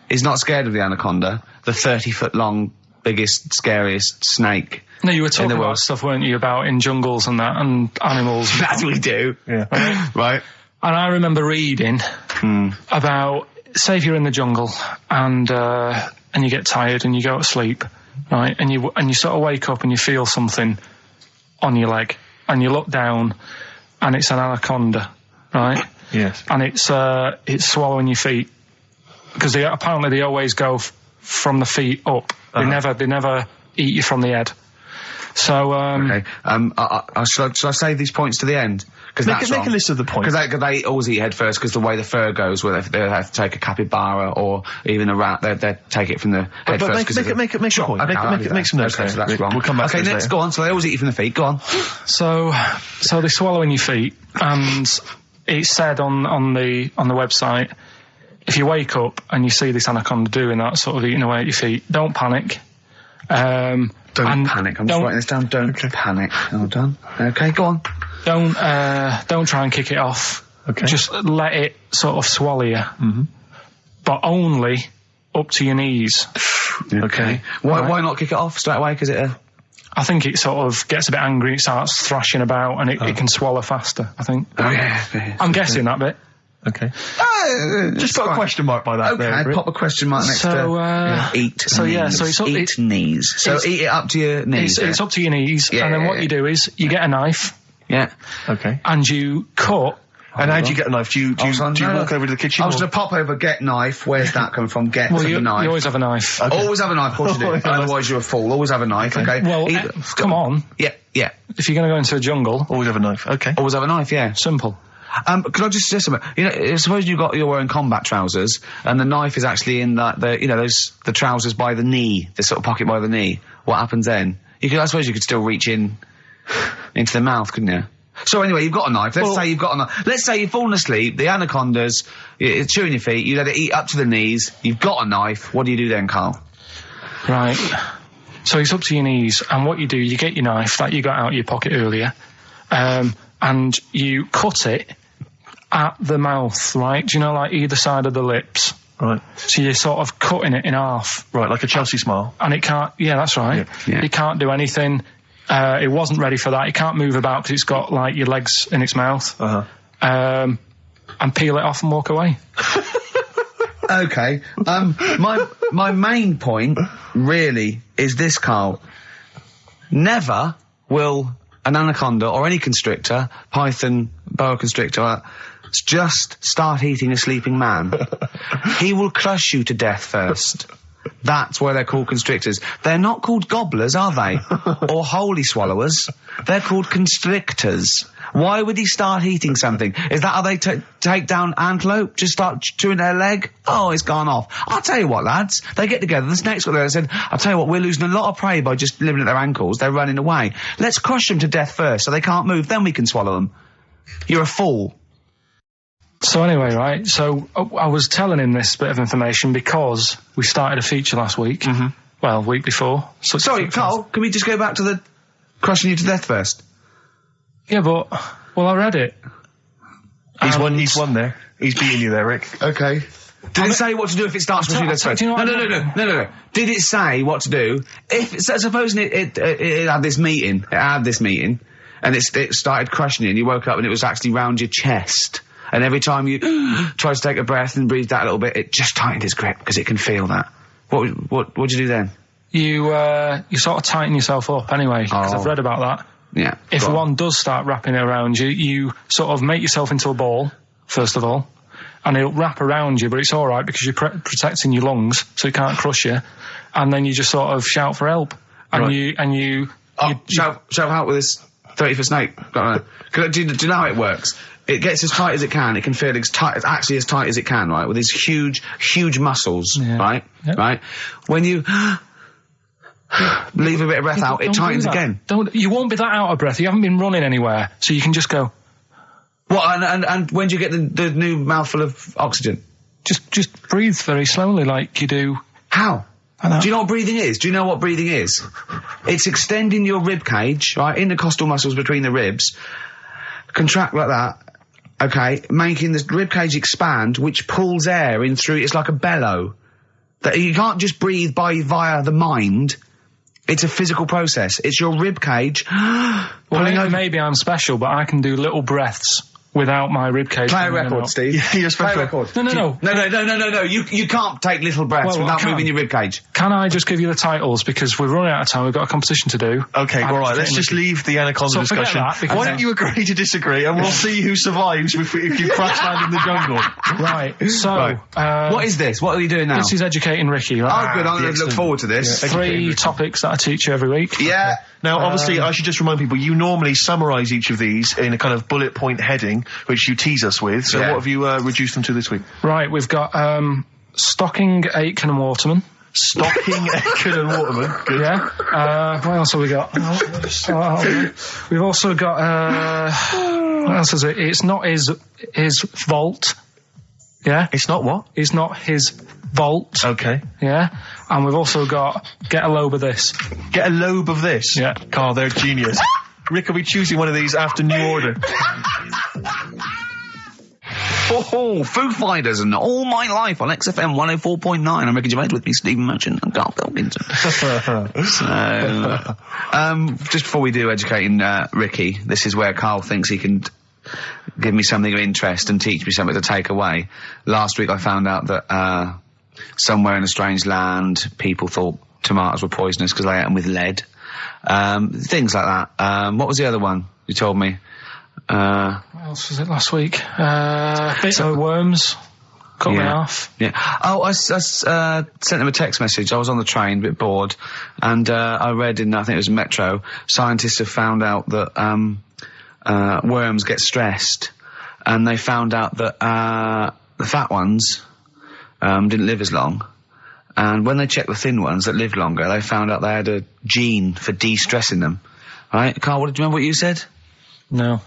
He's not scared of the anaconda, the 30-foot long, biggest, scariest snake. No, you were talking world. about stuff, weren't you, about in jungles and that, and animals. That's what we do. Yeah. Right. And I remember reading about, say if you're in the jungle and you get tired and you go to sleep, right, and you sort of wake up and you feel something on your leg, and you look down and it's an anaconda, right? Yes. And it's swallowing your feet, because apparently they always go from the feet up. They never eat you from the head. So okay. Should I save these points to the end? Because make a list of the points. Because they always eat head first, because the way the fur goes, where they have to take a capybara or even a rat, they take it from the head first. Make a point. Make some notes. Okay, so that's wrong. We'll come back. Okay, let's go on. So they always eat you from the feet. Go on. So they swallow in your feet, and it's said on the website, if you wake up and you see this anaconda doing that, sort of eating away at your feet, don't panic. Don't panic. I'm just writing this down. Don't panic. Hold on. Okay, go on. Don't try and kick it off. Okay. Just let it sort of swallow you. Mm-hmm. But only up to your knees. Okay. Why not kick it off straight away? Because I think it sort of gets a bit angry, it starts thrashing about, and it can swallow faster, I think. Oh, yeah. I'm guessing that bit. Okay. Just put a question mark by that. Okay, there, pop a question mark next to eat. So knees. yeah, so it's knees. So eat it up to your knees. It's up to your knees, and then what you do is you get a knife. Yeah. Okay. And you cut. And how do you get a knife? Do you walk over to the kitchen? I was going to pop over, get knife. Where's that coming from? Get the knife. You always have a knife. Okay. Always have a knife, of course you do. Otherwise you're a fool. Always have a knife, okay? Well, come on. Yeah. If you're going to go into a jungle... Always have a knife, okay. Always have a knife, yeah. Simple. Could I just suggest something? You know, suppose you're wearing combat trousers, and the knife is actually in the trousers by the knee, the sort of pocket by the knee. What happens then? I suppose you could still reach in into the mouth, couldn't you? So anyway, you've got a knife. Let's say you've got a knife. Let's say you've fallen asleep, the anaconda's chewing your feet, you let it eat up to the knees, you've got a knife. What do you do then, Carl? Right. So it's up to your knees, and what you do, you get your knife that you got out of your pocket earlier, and you cut it at the mouth, right? Do you know, like either side of the lips? Right. So you're sort of cutting it in half. Right, like a Chelsea smile. And it can't, yeah, that's right. Yeah. It can't do anything. It wasn't ready for that. It can't move about because it's got, like, your legs in its mouth. And peel it off and walk away. Okay. My main point, really, is this, Carl. Never will an anaconda or any constrictor, python, boa constrictor, just start eating a sleeping man. He will crush you to death first. That's why they're called constrictors. They're not called gobblers, are they? Or holy swallowers. They're called constrictors. Why would he start eating something? Is that how they take down antelope? Just start chewing their leg? Oh, it's gone off. I'll tell you what, lads. They get together. The snakes got there and said, I'll tell you what, we're losing a lot of prey by just living at their ankles. They're running away. Let's crush them to death first so they can't move. Then we can swallow them. You're a fool. So anyway, right, so I was telling him this bit of information because we started a feature last week. Mm-hmm. Well, week before. Sorry, Carl, can we just go back to the crushing you to death first? Yeah, but, I read it. He's won there. He's beating you there, Rick. Okay. Did it say what to do if it starts crushing you to death first? No. Did it say what to do? Supposing it had this meeting, and it started crushing you, and you woke up and it was actually round your chest. And every time you tried to take a breath and breathed out a little bit, it just tightened his grip because it can feel that. What'd you do then? You sort of tighten yourself up anyway, because I've read about that. Yeah. If one does start wrapping it around you, you sort of make yourself into a ball, first of all, and it'll wrap around you, but it's alright because you're protecting your lungs so it can't crush you, and then you just sort of shout for help. And you shout out with this 30-foot snake. Do you know how it works? It gets as tight as it can. It can feel as tight as it can, right? With these huge muscles, right? Yep. Right? When you leave a bit of breath out, it Don't do tightens that. again. You won't be that out of breath. You haven't been running anywhere, so you can just go. What, and when do you get the new mouthful of oxygen? Just breathe very slowly, like you do. How? I know. Do you know what breathing is? Do you know what breathing is? It's extending your rib cage, right, intercostal muscles between the ribs, contract like that, okay, making the rib cage expand, which pulls air in through, it's like a bellow. That you can't just breathe via the mind. It's a physical process. It's your rib cage. Well, maybe I'm special, but I can do little breaths without my ribcage. Play a record, Steve. You're Play a special. record. No. You can't take little breaths Well, without I moving can. your rib cage. Can I just give you the titles, because we're running out of time, we've got a competition to do. Okay, And all right, it's let's just getting leave the anaconda So forget discussion. that, because Why don't you agree to disagree, and we'll see who survives if you crash land in the jungle. Right, so... What is this? What are you doing now? This is educating Ricky, Oh, right? good. I'm going to look excellent. forward to this. Yeah. 3 topics that I teach you every week. Yeah. Now, obviously, I should just remind people, you normally summarise each of these in a kind of bullet point heading, which you tease us with. So Yeah. what have you reduced them to this week? Right, we've got Stocking, Aitken and Waterman. Stocking, Aitken and Waterman. Good. Yeah. What else have we got? We've also got, what else is it? It's not his vault. Yeah? It's not what? It's not his vault. Okay. Yeah? And we've also got Get a Lobe of This. Get a lobe of this. Yeah. Carl, they're genius. Rick, are we choosing one of these after New Order? Oh, Foo Fighters and All My Life on XFM 104.9. I'm Ricky Gervais, with me, Stephen Merchant and Karl Pilkington. So, just before we do educating Ricky, this is where Karl thinks he can give me something of interest and teach me something to take away. Last week I found out that somewhere in a strange land, people thought tomatoes were poisonous because they ate them with lead. Things like that. What was the other one you told me? What else was it last week? Bit of worms. Cut me off. Yeah. Oh, I sent him a text message. I was on the train, a bit bored, and I read in, I think it was Metro, scientists have found out that worms get stressed, and they found out that the fat ones didn't live as long. And when they checked the thin ones that lived longer, they found out they had a gene for de-stressing them. Right? Carl, do you remember what you said? No.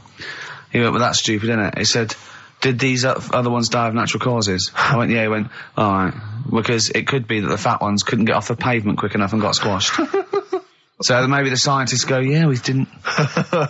He went, well, that's stupid, isn't it? He said, did these other ones die of natural causes? I went, yeah. He went, all right. Because it could be that the fat ones couldn't get off the pavement quick enough and got squashed. So maybe the scientists go, yeah, we didn't.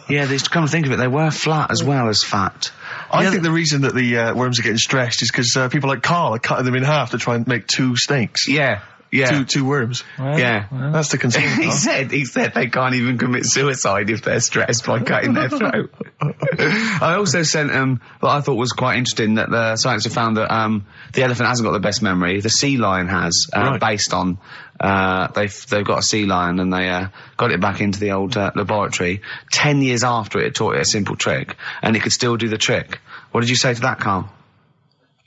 Yeah, they come to think of it, they were flat as well as fat. I think the reason that the worms are getting stressed is because people like Carl are cutting them in half to try and make 2 snakes. Yeah. Yeah. Two worms. Yeah. That's the concern. he said they can't even commit suicide if they're stressed by cutting their throat. I also sent what I thought was quite interesting, that the scientists have found that the elephant hasn't got the best memory. The sea lion has, Right. based on they've got a sea lion and they got it back into the old laboratory. 10 years after it taught it a simple trick, and it could still do the trick. What did you say to that, Carl?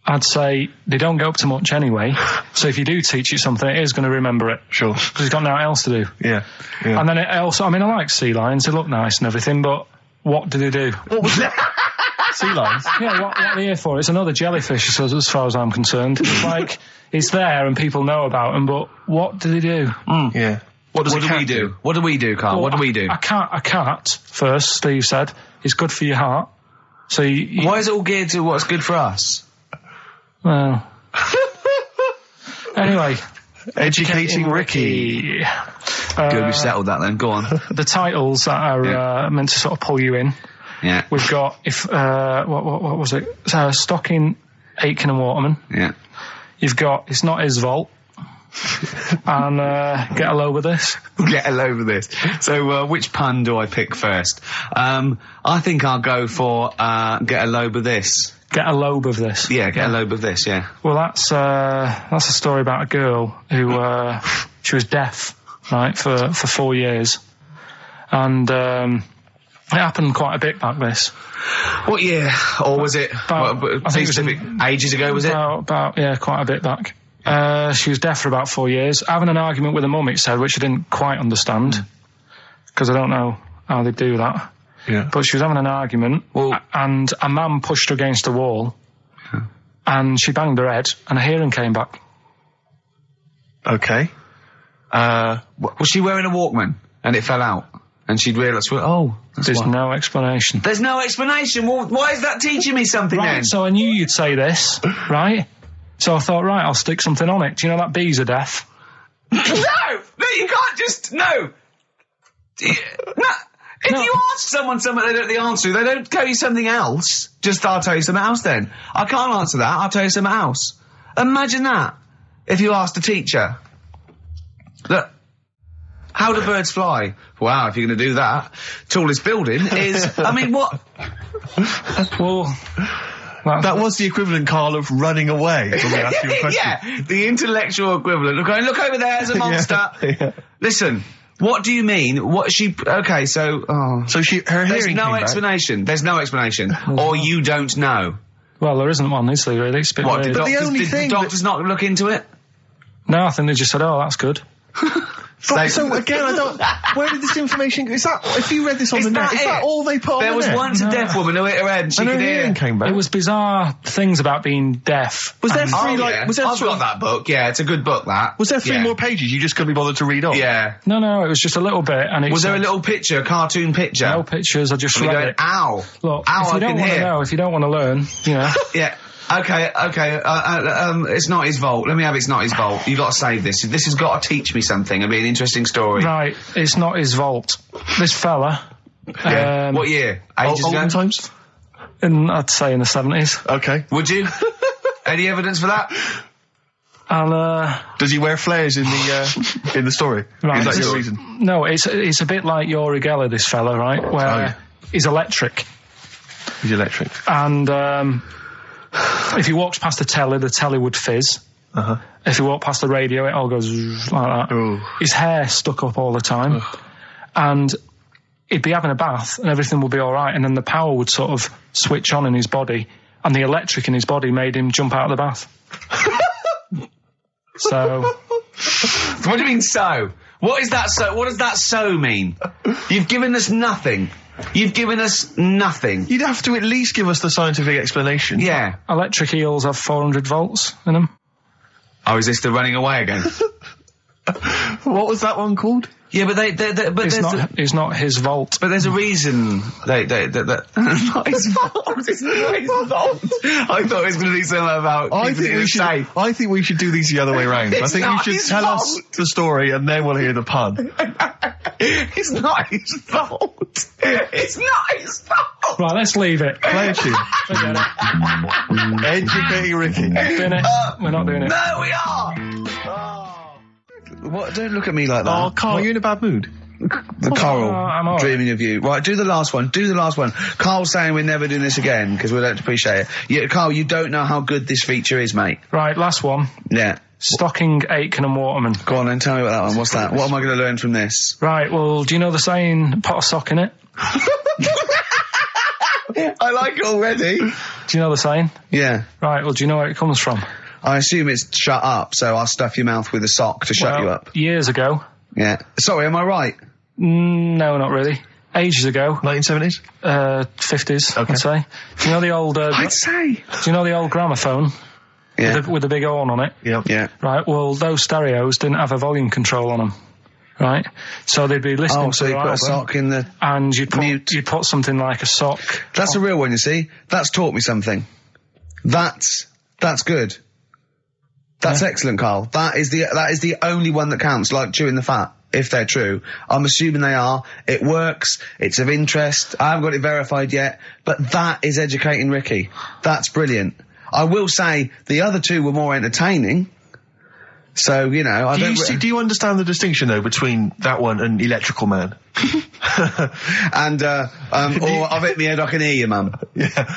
I'd say they don't go up to much anyway. So if you do teach it something, it is going to remember it. Sure. Because it's got nothing else to do. Yeah. And then it also, I mean, I like sea lions. They look nice and everything, but what do they do? What was that? Sea lions? Yeah, what are they here for? It's another jellyfish, as far as I'm concerned. It's like, it's there and people know about them, but what do they do? Yeah. What do we do? What do we do, Carl? Well, what do we do? A cat, first, Steve said, is good for your heart. So Why is it all geared to what's good for us? Well. Anyway. Educating Ricky. Good, we've settled that then. Go on. The titles that are meant to sort of pull you in. Yeah. We've got, what was it? Stocking, Aitken and Waterman. Yeah. You've got It's Not His Vault. And Get a Lobe of This. Get a load of this. So, which pun do I pick first? I think I'll go for get a lobe of this. Get a Lobe of This. Yeah, get a lobe of this, yeah. Well, that's a story about a girl who she was deaf, right, for 4 years, and it happened quite a bit back this. What year? Or was it, I think it was ages ago, was it? About quite a bit back. She was deaf for about 4 years, having an argument with her mum, it said, which I didn't quite understand, because I don't know how they do that. Yeah. But she was having an argument, and a man pushed her against a wall, and she banged her head, and her hearing came back. Okay. Was she wearing a Walkman and it fell out? And she'd realised, There's no explanation. There's no explanation. Well, why is that teaching me something Right, then? so I knew you'd say this, right? So I thought, right, I'll stick something on it. Do you know that bees are deaf? No, you can't just, no. If you ask someone something they don't know the answer to, they don't tell you something else. Just, I'll tell you something else then. I can't answer that, I'll tell you something else. Imagine that, if you asked a teacher. Look, how do birds fly? Wow, if you're going to do that, tallest building is, I mean, what? Well... That was the equivalent, Carl, of running away when we asked you a question. Yeah, the intellectual equivalent. Look over there, there's a monster. Yeah. Listen, what do you mean? What she... Okay, so... So her There's hearing no came back. explanation. There's no explanation. Or you don't know. Well, there isn't one, is there, really? It's a bit What, weird. did the only did thing the doctors not look into it? No, I think they just said, oh, that's good. But, so again, I don't. Where did this information? Is that if you read this on Is the net? that Is that it? all they put on There the was net? once a deaf woman who hit her head and she And her could hear. hearing came back. It was bizarre things about being deaf. Was there And- three Yeah. was there I've three, got that book. Yeah, it's a good book, that. was there three Yeah. more pages you just couldn't be bothered to read on? Yeah. No, it was just a little bit. And it Was there a said- little picture, a cartoon picture? No pictures, I just And we read going, it. ow. Look, Ow, if you I don't can want to hear. know, if you don't want to learn, you know. Yeah. Okay. It's not his fault. Let me have It's not his fault. You got to save this. This has got to teach me something. It'll be an interesting story. Right, it's not his vault. This fella, Yeah. What year? Ages ago? Olden times. I'd say in the 70s. Okay. Would you? Any evidence for that? And, Does he wear flares in the story? Right. Is that your reason? no, it's a bit like Yuri Geller, this fella, right? Where yeah. he's electric. He's electric. And, if he walks past the telly would fizz. Uh-huh. If he walked past the radio, it all goes like that. Ooh. His hair stuck up all the time. And he'd be having a bath and everything would be all right. And then the power would sort of switch on in his body. And the electric in his body made him jump out of the bath. So... What do you mean so? What is that so? What does that so mean? You've given us nothing. You've given us nothing. You'd have to at least give us the scientific explanation. Yeah. Electric eels have 400 volts in them. Oh, is this the running away again? What was that one called? Yeah, but It's not his vault. But there's a reason not his fault. It's not his fault. I thought it was going to be something about keeping it safe. I think we should do these the other way round. I It's think you not should his tell us fault. the story and then we'll hear the pun. It's not his fault. It's not his fault. Right, let's leave it. Play a tune. Forget it. Educating Ricky. Bin it. We're not doing it. No, we are. What? Don't look at me like that. Oh, Carl, you're in a bad mood. The Coral, I'm all right. dreaming of you. Right, do the last one. Do the last one. Carl's saying we're never doing this again because we don't appreciate it. Yeah, Carl, you don't know how good this feature is, mate. Right, last one. Yeah. Stocking, Aitken and Waterman. Go on then, tell me about that one. What's that? What am I going to learn from this? Right, well, do you know the saying, pot of sock in it? I like it already. Do you know the saying? Yeah. Right, well, do you know where it comes from? I assume it's shut up, so I'll stuff your mouth with a sock to shut you Well, up. Years ago. Yeah. Sorry, am I right? No, not really. Ages ago. 1970s? 50s, Okay. I'd say. Do you know the old... I'd say. do you know the old gramophone? Yeah. With the big horn on it? Yeah. Yeah. Right, well, those stereos didn't have a volume control on them. Right? So they'd be listening Oh, to so you their put a album, sock in the... and you'd mute. put something like a sock. That's a real one, you see. That's taught me something. That's good. That's excellent, Carl. That is the only one that counts, like chewing the fat, if they're true. I'm assuming they are. It works. It's of interest. I haven't got it verified yet, but that is educating Ricky. That's brilliant. I will say the other two were more entertaining. So, you know, I don't... Do you understand the distinction, though, between that one and Electrical Man? And, or I've hit my head, I can hear you, mum. Yeah.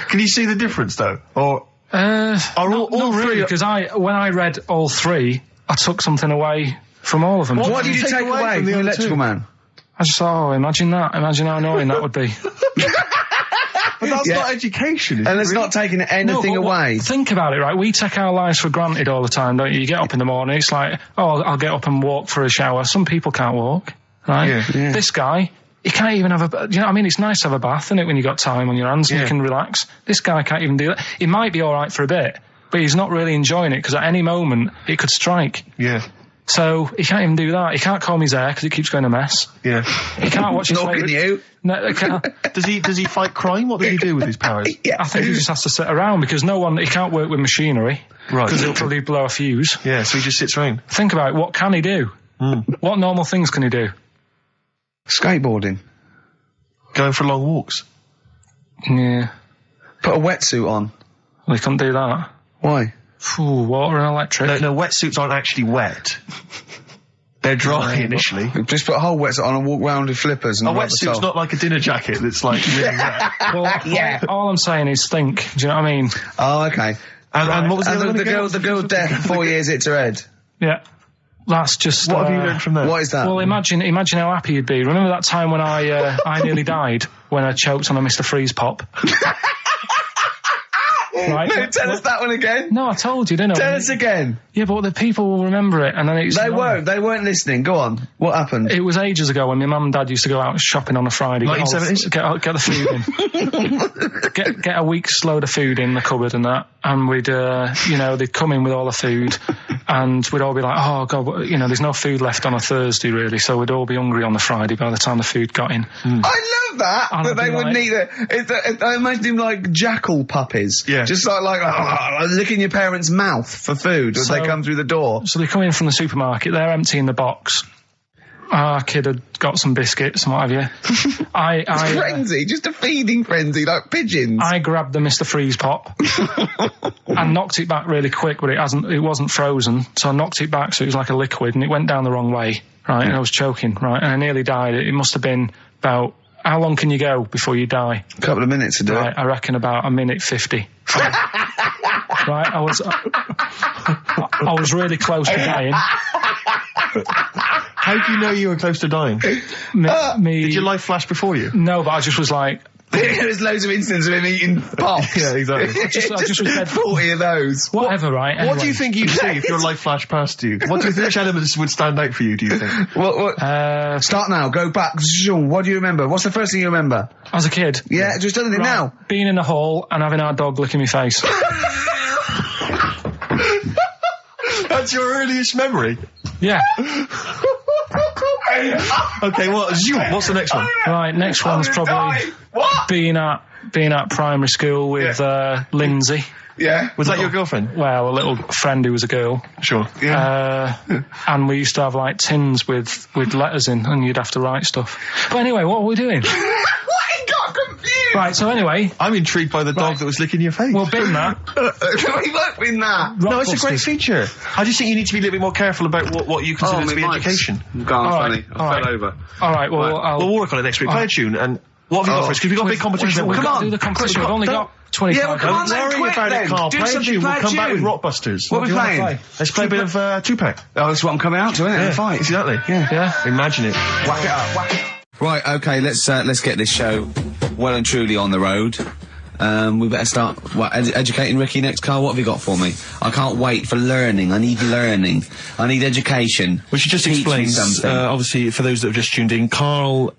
Can you see the difference, though? Or... Not really, because when I read all three, I took something away from all of them. What did you take away from the other Electrical two? Man? I just thought, imagine that. Imagine how annoying that would be. But that's Yeah. not education, is And it, it's really? not taking anything No, but away. Think about it, right? We take our lives for granted all the time, don't you? You get up in the morning, it's like, oh, I'll get up and walk for a shower. Some people can't walk, right? Yeah. This guy, he can't even have you know what I mean? It's nice to have a bath, isn't it, when you got time on your hands and Yeah. you can relax. This guy can't even do that. He might be alright for a bit, but he's not really enjoying it because at any moment it could strike. Yeah. So he can't even do that. He can't comb his hair because it keeps going a mess. Yeah. He can't watch his Nor can you. No, he can't. Does he fight crime? What does he do with his powers? I think he just has to sit around because he can't work with machinery. Right. Because he'll probably blow a fuse. Yeah, so he just sits around. Think about it. What can he do? What normal things can he do? Skateboarding. Going for long walks. Yeah. Put a wetsuit on. Well, he couldn't do that. Why? Ooh, water and electric. No, wetsuits aren't actually wet. They're dry initially. Just put a whole wetsuit on and walk round with flippers and A rub the wetsuit's sole. not like a dinner jacket that's like really wet. Well, Yeah. all I'm saying is think. Do you know what I mean? Oh, okay. And what was the other one And again? the girl's death in 4 years hits her head. Yeah. That's just... What have you learned from that? What is that? Well, imagine how happy you'd be. Remember that time when I nearly died when I choked on a Mr. Freeze pop? Right? No, tell us that one again. No, I told you, didn't I? Tell us again. Yeah, but the people will remember it, and then it's... They weren't listening. Go on. What happened? It was ages ago when my mum and dad used to go out shopping on a Friday. 1970s? Get the food in. get a week's load of food in the cupboard and that, and we'd, they'd come in with all the food, and we'd all be like, oh, God, there's no food left on a Thursday, really, so we'd all be hungry on the Friday by the time the food got in. I love that. And That they wouldn't eat it. I imagine him like jackal puppies. Yeah. Just like licking your parents' mouth for food as they come through the door. So they come in from the supermarket, they're emptying the box. Our kid had got some biscuits and what have you. Frenzy, just a feeding frenzy, like pigeons. I grabbed the Mr. Freeze pop and knocked it back really quick, but it wasn't frozen, so I knocked it back so it was like a liquid, and it went down the wrong way, right, and I was choking, right, and I nearly died. It must have been about... How long can you go before you die? A couple of minutes to do Right, it. I reckon about a minute 50. Right, I was really close to dying. How do you know you were close to dying? Did your life flash before you? No, but I just was like... There's loads of instances of him eating pops. Yeah, exactly. I just was dead. 40 of those. Whatever, right? What do anyway. you think you'd see if your life flashed past you? Which elements would stand out for you, do you think? What? Start now, go back. What do you remember? What's the first thing you remember? As a kid? Yeah, just tell it Right, now. being in the hall and having our dog licking my face. That's your earliest memory? Yeah. Okay, what's the next one? Right, next one's probably being at primary school with Lindsay. Yeah. Was that your girlfriend? Well, a little friend who was a girl. Sure. And we used to have like tins with letters in, and you'd have to write stuff. But anyway, what were we doing? What? He got confused. Right, so anyway, I'm intrigued by the dog that was licking your face. well, bin that. We won't win that. No, it's a great feature. I just think you need to be a little bit more careful about what you consider to be education. Gone All funny. right, I all fell right. over. All right, well, We'll work on it next week. Play a tune, and what have you got for us? Because we've got a big competition. We've Come got on. to do the competition. We've only got 25 Yeah, well, come on minutes. then, Don't worry quick about then. it, Carl. Do Play a something, tune. play We'll a come back with tune. Rockbusters. What are we do you wanna playing? play? Let's play a bit of Tupac. Oh, that's what I'm coming out to, isn't it? Fight. Exactly. Yeah. Imagine it. Whack it up, whack it up. Right, okay, let's get this show well and truly on the road. We better start educating Ricky next, Carl. What have you got for me? I can't wait for learning. I need learning. I need education. We should just Teach explain, me something. obviously, for those that have just tuned in, Carl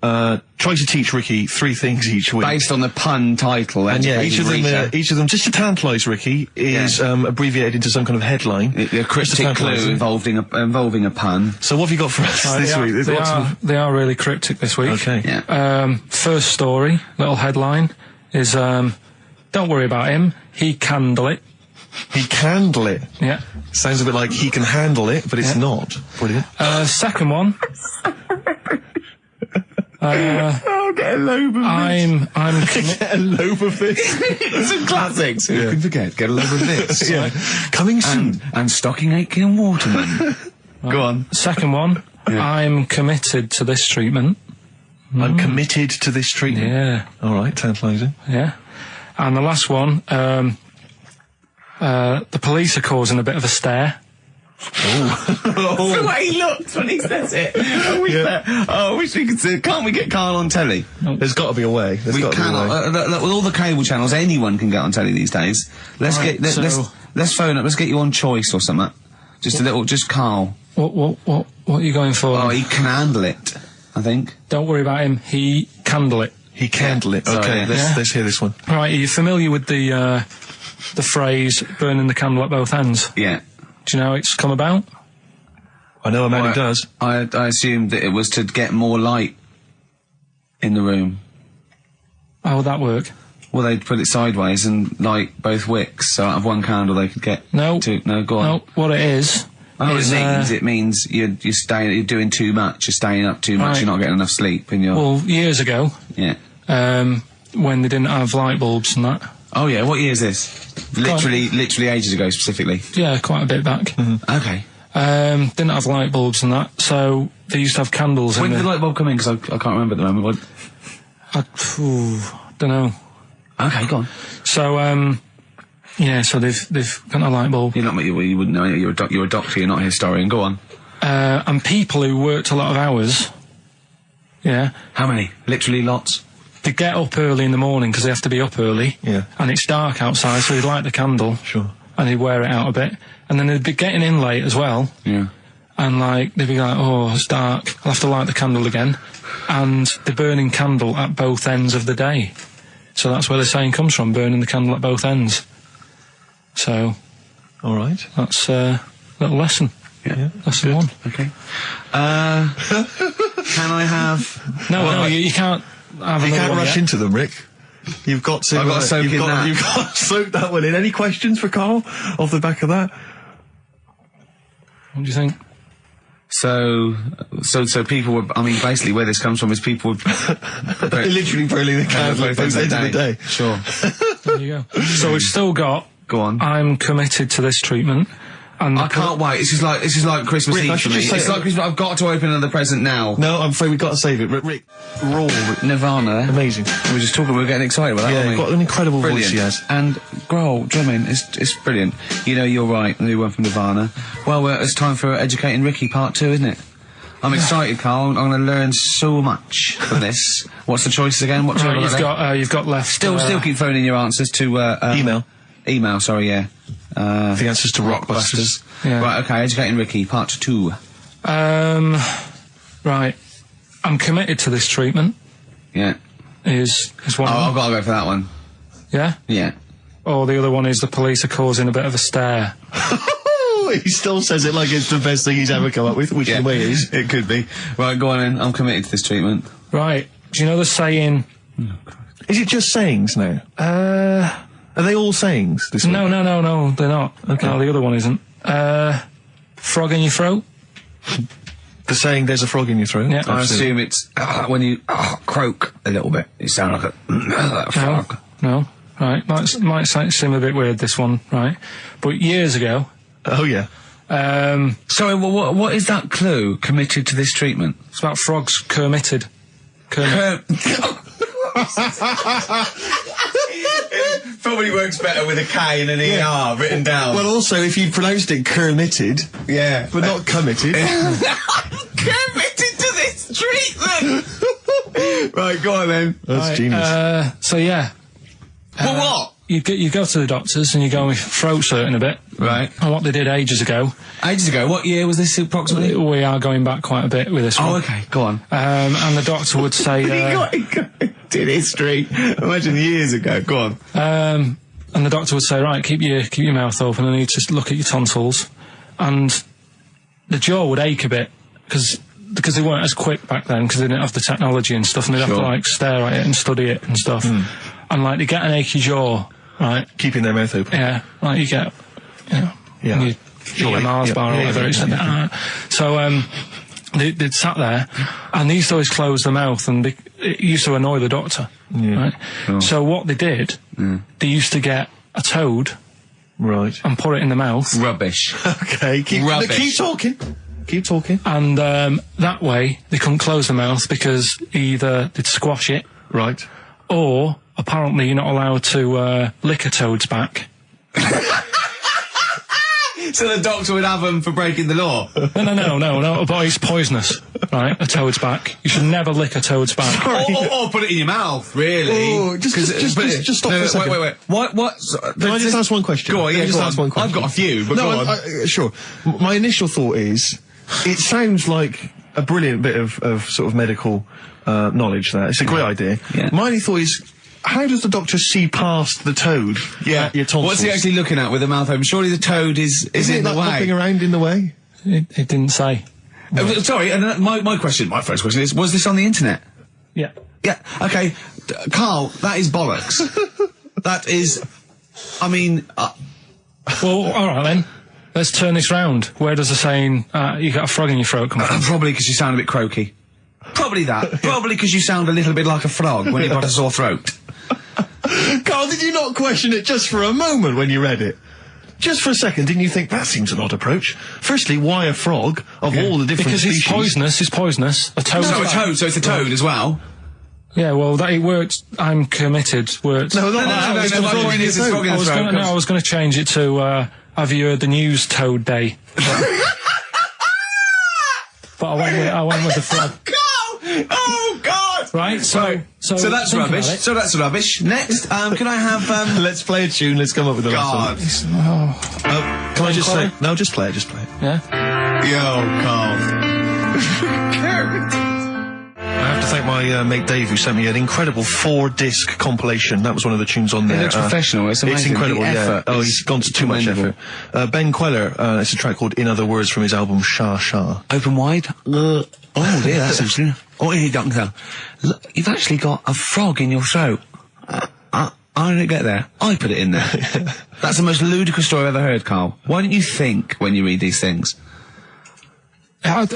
tries to teach Ricky 3 things each week. Based on the pun title. And yeah, each educating of them, just to tantalise Ricky, is abbreviated into some kind of headline. a cryptic clue involving a pun. So what have you got for us this week? They are really cryptic this week. Okay. Yeah. First story, little headline, is don't worry about him, he can do it. He can handle it. Yeah. Sounds a bit like he can handle it, but it's not. Brilliant. Second one. Get a lobe of I'm Get a lobe of this. Some classics. Who can forget? Get a lobe of this. Yeah. Coming soon. And Stocking Aitken Waterman. Go on. Second one. I'm committed to this treatment. I'm committed to this treatment. Yeah. All right, tantalising. Yeah. And the last one, the police are causing a bit of a stare. The way he looks when he says it. I wish we could see. Can't we get Carl on telly? There's got to be a way. We cannot. With all the cable channels, anyone can get on telly these days. Let's let's phone up. Let's get you on Choice or something. Just Carl. What are you going for? Oh, he can handle it, I think. Don't worry about him. He can do it. He can handle it. Okay, Sorry, let's hear this one. Right, are you familiar with the phrase "burning the candle at both ends"? Yeah. Do you know how it's come about? I know a man who does. I assumed that it was to get more light in the room. How would that work? Well, they'd put it sideways and light both wicks, so out of one candle they could get two. No, go on. No, what it is... it means you're doing too much, you're staying up too much, you're not getting enough sleep, and you're... Well, years ago... Yeah. When they didn't have light bulbs and that. Oh yeah, what year is this? Literally ages ago, specifically. Yeah, quite a bit back. Mm-hmm. Okay. Didn't have light bulbs and that, so they used to have candles. When did the light bulb come in? Because I can't remember at the moment. Don't know. Okay, go on. So, yeah, so they've got a light bulb. You're not, you wouldn't know. You're a doctor. You're not a historian. Go on. And people who worked a lot of hours. Yeah. How many? Literally lots. They get up early in the morning because they have to be up early. Yeah. And it's dark outside, so they'd light the candle. Sure. And they'd wear it out a bit. And then they'd be getting in late as well. Yeah. And like, they'd be like, oh, it's dark. I'll have to light the candle again. And they're burning candle at both ends of the day. So that's where the saying comes from, burning the candle at both ends. So. All right. That's a little lesson. Yeah. Lesson one. Okay. Can I have... No, you can't have You another can't one rush yet. into them, Rick. You've got to... I've got to soak in that. You've got to soak that one in. Any questions for Karl off the back of that? What do you think? So people were... I mean, basically where this comes from is people were... Literally burning the candle at both ends of the day. Sure. There you go. So we've still got... Go on. I'm committed to this treatment. And I can't wait. This is like Christmas Rick, I Eve for should me. just say- It's like Christmas. I've got to open another present now. No, I'm afraid we've got to save it. Rick, raw. Nirvana. Amazing. We were just talking. We were getting excited about that. Yeah, weren't you've we? got an incredible Brilliant. voice he has. And growl, drumming, it's brilliant. You know, you're right. The new one from Nirvana. Well, it's time for Educating Ricky Part 2, isn't it? I'm excited, Karl. I'm going to learn so much from this. What's the choices again? What Right, you've got left. Still keep phoning your answers to Email. Email, sorry, yeah. The answers to Rockbusters. Yeah. Right, okay, Educating Ricky, Part 2. Right. I'm committed to this treatment. Yeah. Is one. Oh, of I've them. got to go for that one. Yeah. Yeah. Or the other one is the police are causing a bit of a stir. He still says it like it's the best thing he's ever come up with, which in a way is. It could be. Right, go on then. I'm committed to this treatment. Right. Do you know the saying? Is it just sayings now? Are they all sayings? This No, they're not. Okay. No, the other one isn't. Frog in your throat. The saying "there's a frog in your throat." Yeah. I assume it's when you croak a little bit. You sound like a frog. No. Right. Might seem a bit weird, this one, right? But years ago. Oh yeah. Sorry, what is that clue? Committed to this treatment? It's about frogs Kermitted. Kermit. Probably works better with a K and an ER written down. Well, also, if you pronounced it "kermitted," yeah, but not committed. committed to this treatment. Right, go on then. That's genius. So yeah. Well, what? You go to the doctors and you go with throat hurting a bit. Right. And what they did ages ago. Ages ago. What year was this approximately? We are going back quite a bit with this one. Oh, okay. Go on. And the doctor would say... did history. Imagine years ago. Go on. and the doctor would say, right, keep your mouth open and you just look at your tonsils. And the jaw would ache a bit because they weren't as quick back then because they didn't have the technology and stuff and they'd have to like stare at it and study it and stuff. And like they get an achy jaw, right? Keeping their mouth open. Yeah, like you get, Yeah. you get a Mars bar or whatever. So they'd sat there and they used to always close their mouth and it used to annoy the doctor. Yeah. Right? Oh. So what they did, they used to get a toad Right. and put it in the mouth. Rubbish. Okay. Rubbish. Keep talking. Keep talking. And that way they couldn't close their mouth because either they'd squash it, Right. or apparently you're not allowed to lick a toad's back. So the doctor would have them for breaking the law. No, but it's poisonous, right? A toad's back. You should never lick a toad's back. Or put it in your mouth, really. Oh, just stop for a second. Wait. What? Can I just ask one question? Go on, yeah, Can I just go ask on. one question? I've got a few, but no, go on. Sure. My initial thought is, it sounds like a brilliant bit of sort of medical knowledge there. It's a great idea. Yeah. My only thought is, how does the doctor see past the toad? At your tonsils? What's he actually looking at with the mouth open? Surely the toad is in Isn't the that way. hopping around in the way? It didn't say. Sorry, and my first question is, was this on the internet? Yeah. Yeah, okay. Carl, that is bollocks. That is, I mean... Well, alright then. Let's turn this round. Where does the saying, you got a frog in your throat come from? Probably because you sound a bit croaky. Probably that. Probably because you sound a little bit like a frog when you've got a sore throat. Carl, did you not question it just for a moment when you read it? Just for a second, didn't you think that seems an odd approach? Firstly, why a frog of all the different Because species? it's poisonous. A toad. So it's a toad as well. Yeah, well, it worked. I'm committed. Worked. No, I was going to change it to, have you heard the news Toad Day? But I went with the frog. Oh, God! Right, so that's rubbish. So that's rubbish. Next, can I have, Let's play a tune, let's come up with a God. Can I just say... No, just play it. Yeah? Yo, Carl. I have to thank my mate Dave, who sent me an incredible 4-disc compilation. That was one of the tunes on there. It looks professional. It's amazing. It's incredible, The effort yeah. Oh, is he's gone to too much effort. Ben Queller, it's a track called In Other Words from his album Sha Sha. Open wide. Oh dear, that's interesting. Oh, here, Doctor. Look, you've actually got a frog in your throat. I didn't get there. I put it in there. That's the most ludicrous story I've ever heard, Carl. Why don't you think when you read these things? I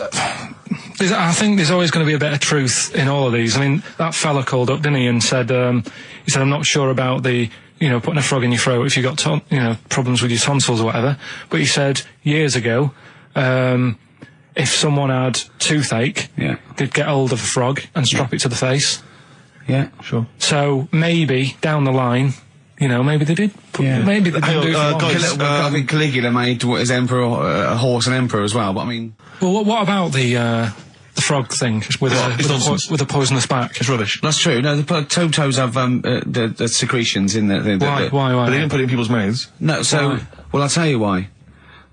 think there's always going to be a bit of truth in all of these. I mean, that fella called up, didn't he, and said, I'm not sure about the, putting a frog in your throat if you got, problems with your tonsils or whatever. But he said years ago, if someone had toothache, they'd get hold of a frog and strap it to the face. Yeah, sure. So maybe down the line, maybe they did. Maybe they didn't do it for long. I think Caligula made his emperor a horse and emperor as well. But I mean, well, what about the frog thing with a poisonous back? It's rubbish. That's true. No, the toads have the secretions in the Why? But they didn't put it in people's mouths. No, so Why? Well, I'll tell you why.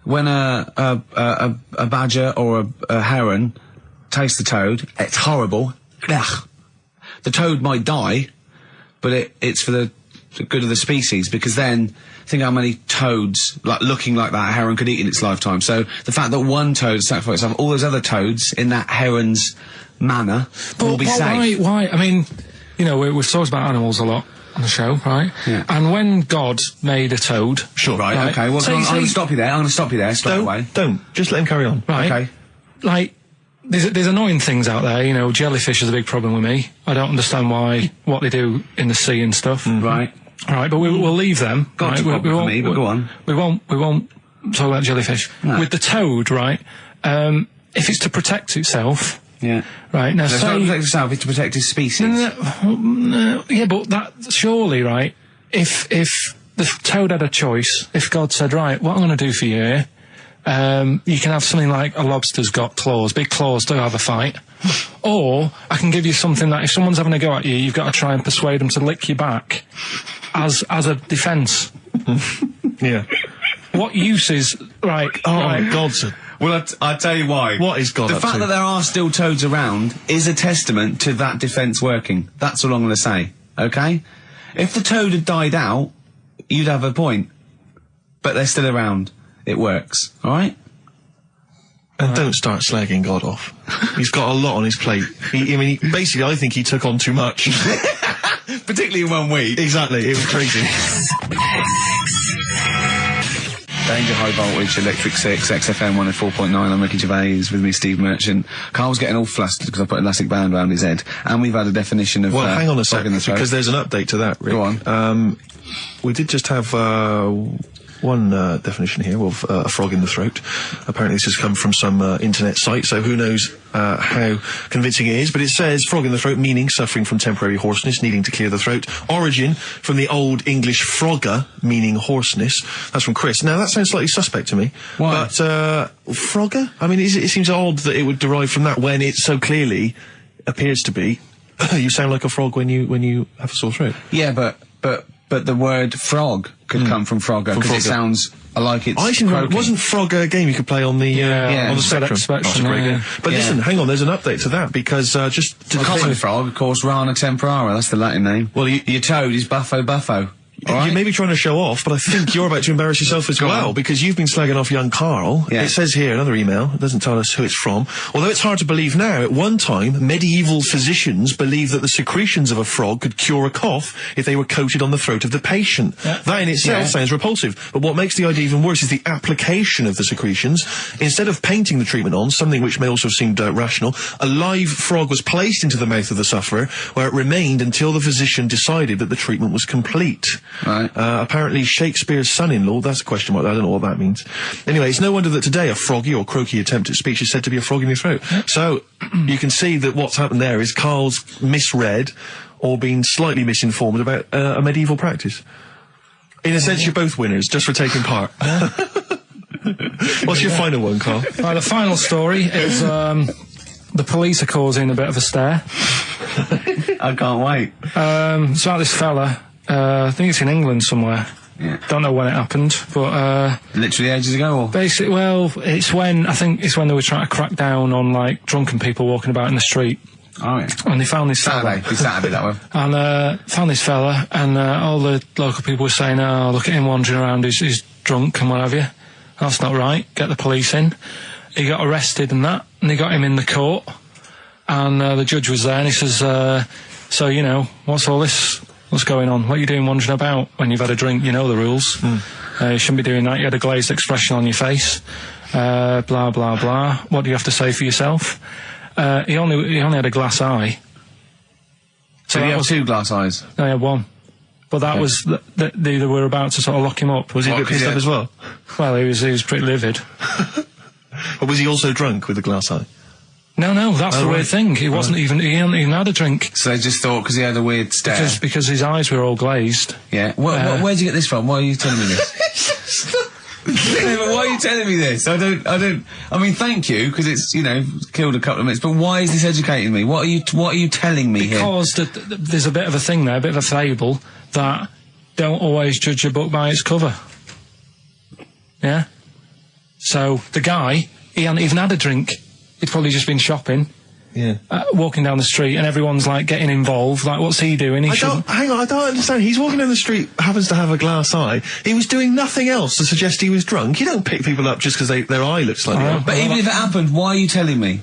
When a badger or a heron tastes the toad, it's horrible. Ugh. The toad might die, but it's for the good of the species, because then think how many toads looking like that heron could eat in its lifetime. So the fact that one toad sacrificed all those other toads in that heron's manner will be safe. Why? I mean, we've talked about animals a lot on the show, right? Yeah. And when God made a toad... Sure. Right, okay. Well, I'm going to stop you there. I'm going to stop you there straight away. Don't. Just let him carry on. Right. Okay. Like, there's annoying things out there, jellyfish is a big problem with me. I don't understand what they do in the sea and stuff. Right. Right, but we'll leave them. Got right? we won't, me, but go on. We won't talk about jellyfish. No. With the toad, right, if it's to protect itself... Yeah. Right, now so it's not to protect itself, it's to protect its species. No, yeah, but that, surely, right, if the toad had a choice, if God said, right, what I'm going to do for you here, you can have something like a lobster's got claws, big claws to have a fight, or I can give you something that if someone's having a go at you, you've got to try and persuade them to lick your back as a defence. Yeah. What use is, right... Oh, right. God, sir. Well, I'll tell you why. What is God The up fact to? that there are still toads around is a testament to that defence working. That's all I'm going to say, okay? If the toad had died out, you'd have a point. But they're still around. It works, alright? And don't start slagging God off. He's got a lot on his plate. Basically, I think he took on too much. Particularly in 1 week. Exactly, it was crazy. Danger High Voltage, Electric 6, XFM 104.9, I'm Ricky Gervais, with me Steve Merchant. Carl's getting all flustered because I put an elastic band around his head, and we've had a definition of... Well, hang on a frog in second, the throat. because there's an update to that, Rick. Go on. We did just have one definition here of a frog in the throat. Apparently this has come from some internet site, so who knows how convincing it is, but it says frog in the throat, meaning suffering from temporary hoarseness, needing to clear the throat. Origin from the Old English frogger, meaning hoarseness. That's from Chris. Now that sounds slightly suspect to me. Why? But frogger? I mean, it seems odd that it would derive from that when it so clearly appears to be you sound like a frog when you have a sore throat. Yeah, but the word frog could come from Frogger, because it sounds like it's croaking. Wasn't Frogger a game you could play on the on the Spectrum? Spectrum, That's a great game. But Yeah. listen, hang on, there's an update to that, because just to The common frog, of course, Rana temporara, that's the Latin name. Well, your toad is Buffo Buffo. You may be trying to show off, but I think you're about to embarrass yourself as well, because you've been slagging off young Karl. Yeah. It says here, another email, it doesn't tell us who it's from. Although it's hard to believe now, at one time, medieval physicians believed that the secretions of a frog could cure a cough if they were coated on the throat of the patient. That in itself sounds repulsive, but what makes the idea even worse is the application of the secretions. Instead of painting the treatment on, something which may also have seemed rational, a live frog was placed into the mouth of the sufferer, where it remained until the physician decided that the treatment was complete. Right. Apparently Shakespeare's son-in-law, that's a question mark, I don't know what that means. Anyway, it's no wonder that today a froggy or croaky attempt at speech is said to be a frog in your throat. So, you can see that what's happened there is Karl's misread or been slightly misinformed about a medieval practice. In a sense, you're both winners, just for taking part. What's your final one, Karl? The final story is the police are causing a bit of a stir. I can't wait. It's about this fella. I think it's in England somewhere. Yeah. Don't know when it happened, but Literally ages ago, or? basically, well, I think it's when they were trying to crack down on like drunken people walking about in the street. Oh, yeah. And they found this Saturday. fella. Be Saturday, that one. And found this fella, and all the local people were saying, "Oh, look at him wandering around. He's drunk and what have you." That's not right. Get the police in. He got arrested and that, and they got him in the court. And the judge was there, and he says, "So you know, what's all this? What's going on? What are you doing wandering about when you've had a drink? You know the rules. You shouldn't be doing that. You had a glazed expression on your face. Blah blah blah. What do you have to say for yourself?" He only had a glass eye. So he had 2 glass eyes? No, he had 1. But that was they were about to sort of lock him up. Was he a bit pissed up as well? Well, he was pretty livid. Or was he also drunk with a glass eye? No, that's the weird thing. He wasn't even. He hadn't even had a drink. So they just thought because he had a weird stare. Because his eyes were all glazed. Yeah. Where'd you get this from? Why are you telling me this? Yeah, but why are you telling me this? I mean, thank you, because it's, killed a couple of minutes, but why is this educating me? What are you telling me here? Because there's a bit of a thing there, a bit of a fable, that don't always judge a book by its cover. Yeah? So, the guy, he hadn't even had a drink. He'd probably just been shopping. Yeah. Walking down the street, and everyone's like getting involved. Like, what's he doing? Hang on, I don't understand. He's walking down the street, happens to have a glass eye. He was doing nothing else to suggest he was drunk. You don't pick people up just because their eye looks like that. But even if it happened, why are you telling me?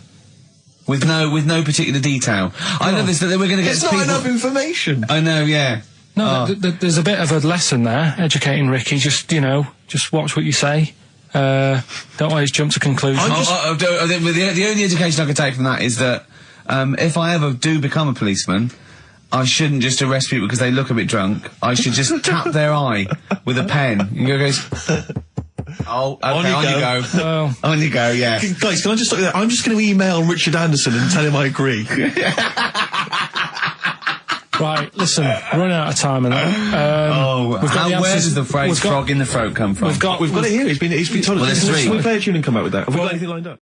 With no particular detail. I know this, that we're going to get It's not people... enough information. I know, yeah. No, there's a bit of a lesson there, educating Ricky. Just watch what you say. Don't always jump to conclusions. The only education I can take from that is that if I ever do become a policeman, I shouldn't just arrest people because they look a bit drunk. I should just tap their eye with a pen. And goes, oh, okay, on you go. Well, on you go, yeah. Guys, can I just stop you there? I'm just going to email Richard Anderson and tell him I agree. right, listen, we're running out of time and that. Where does the phrase frog in the throat come from? We've got it here. He's been told. Well, there's 3. We'll play a tune and come out with that. Have we got anything lined up?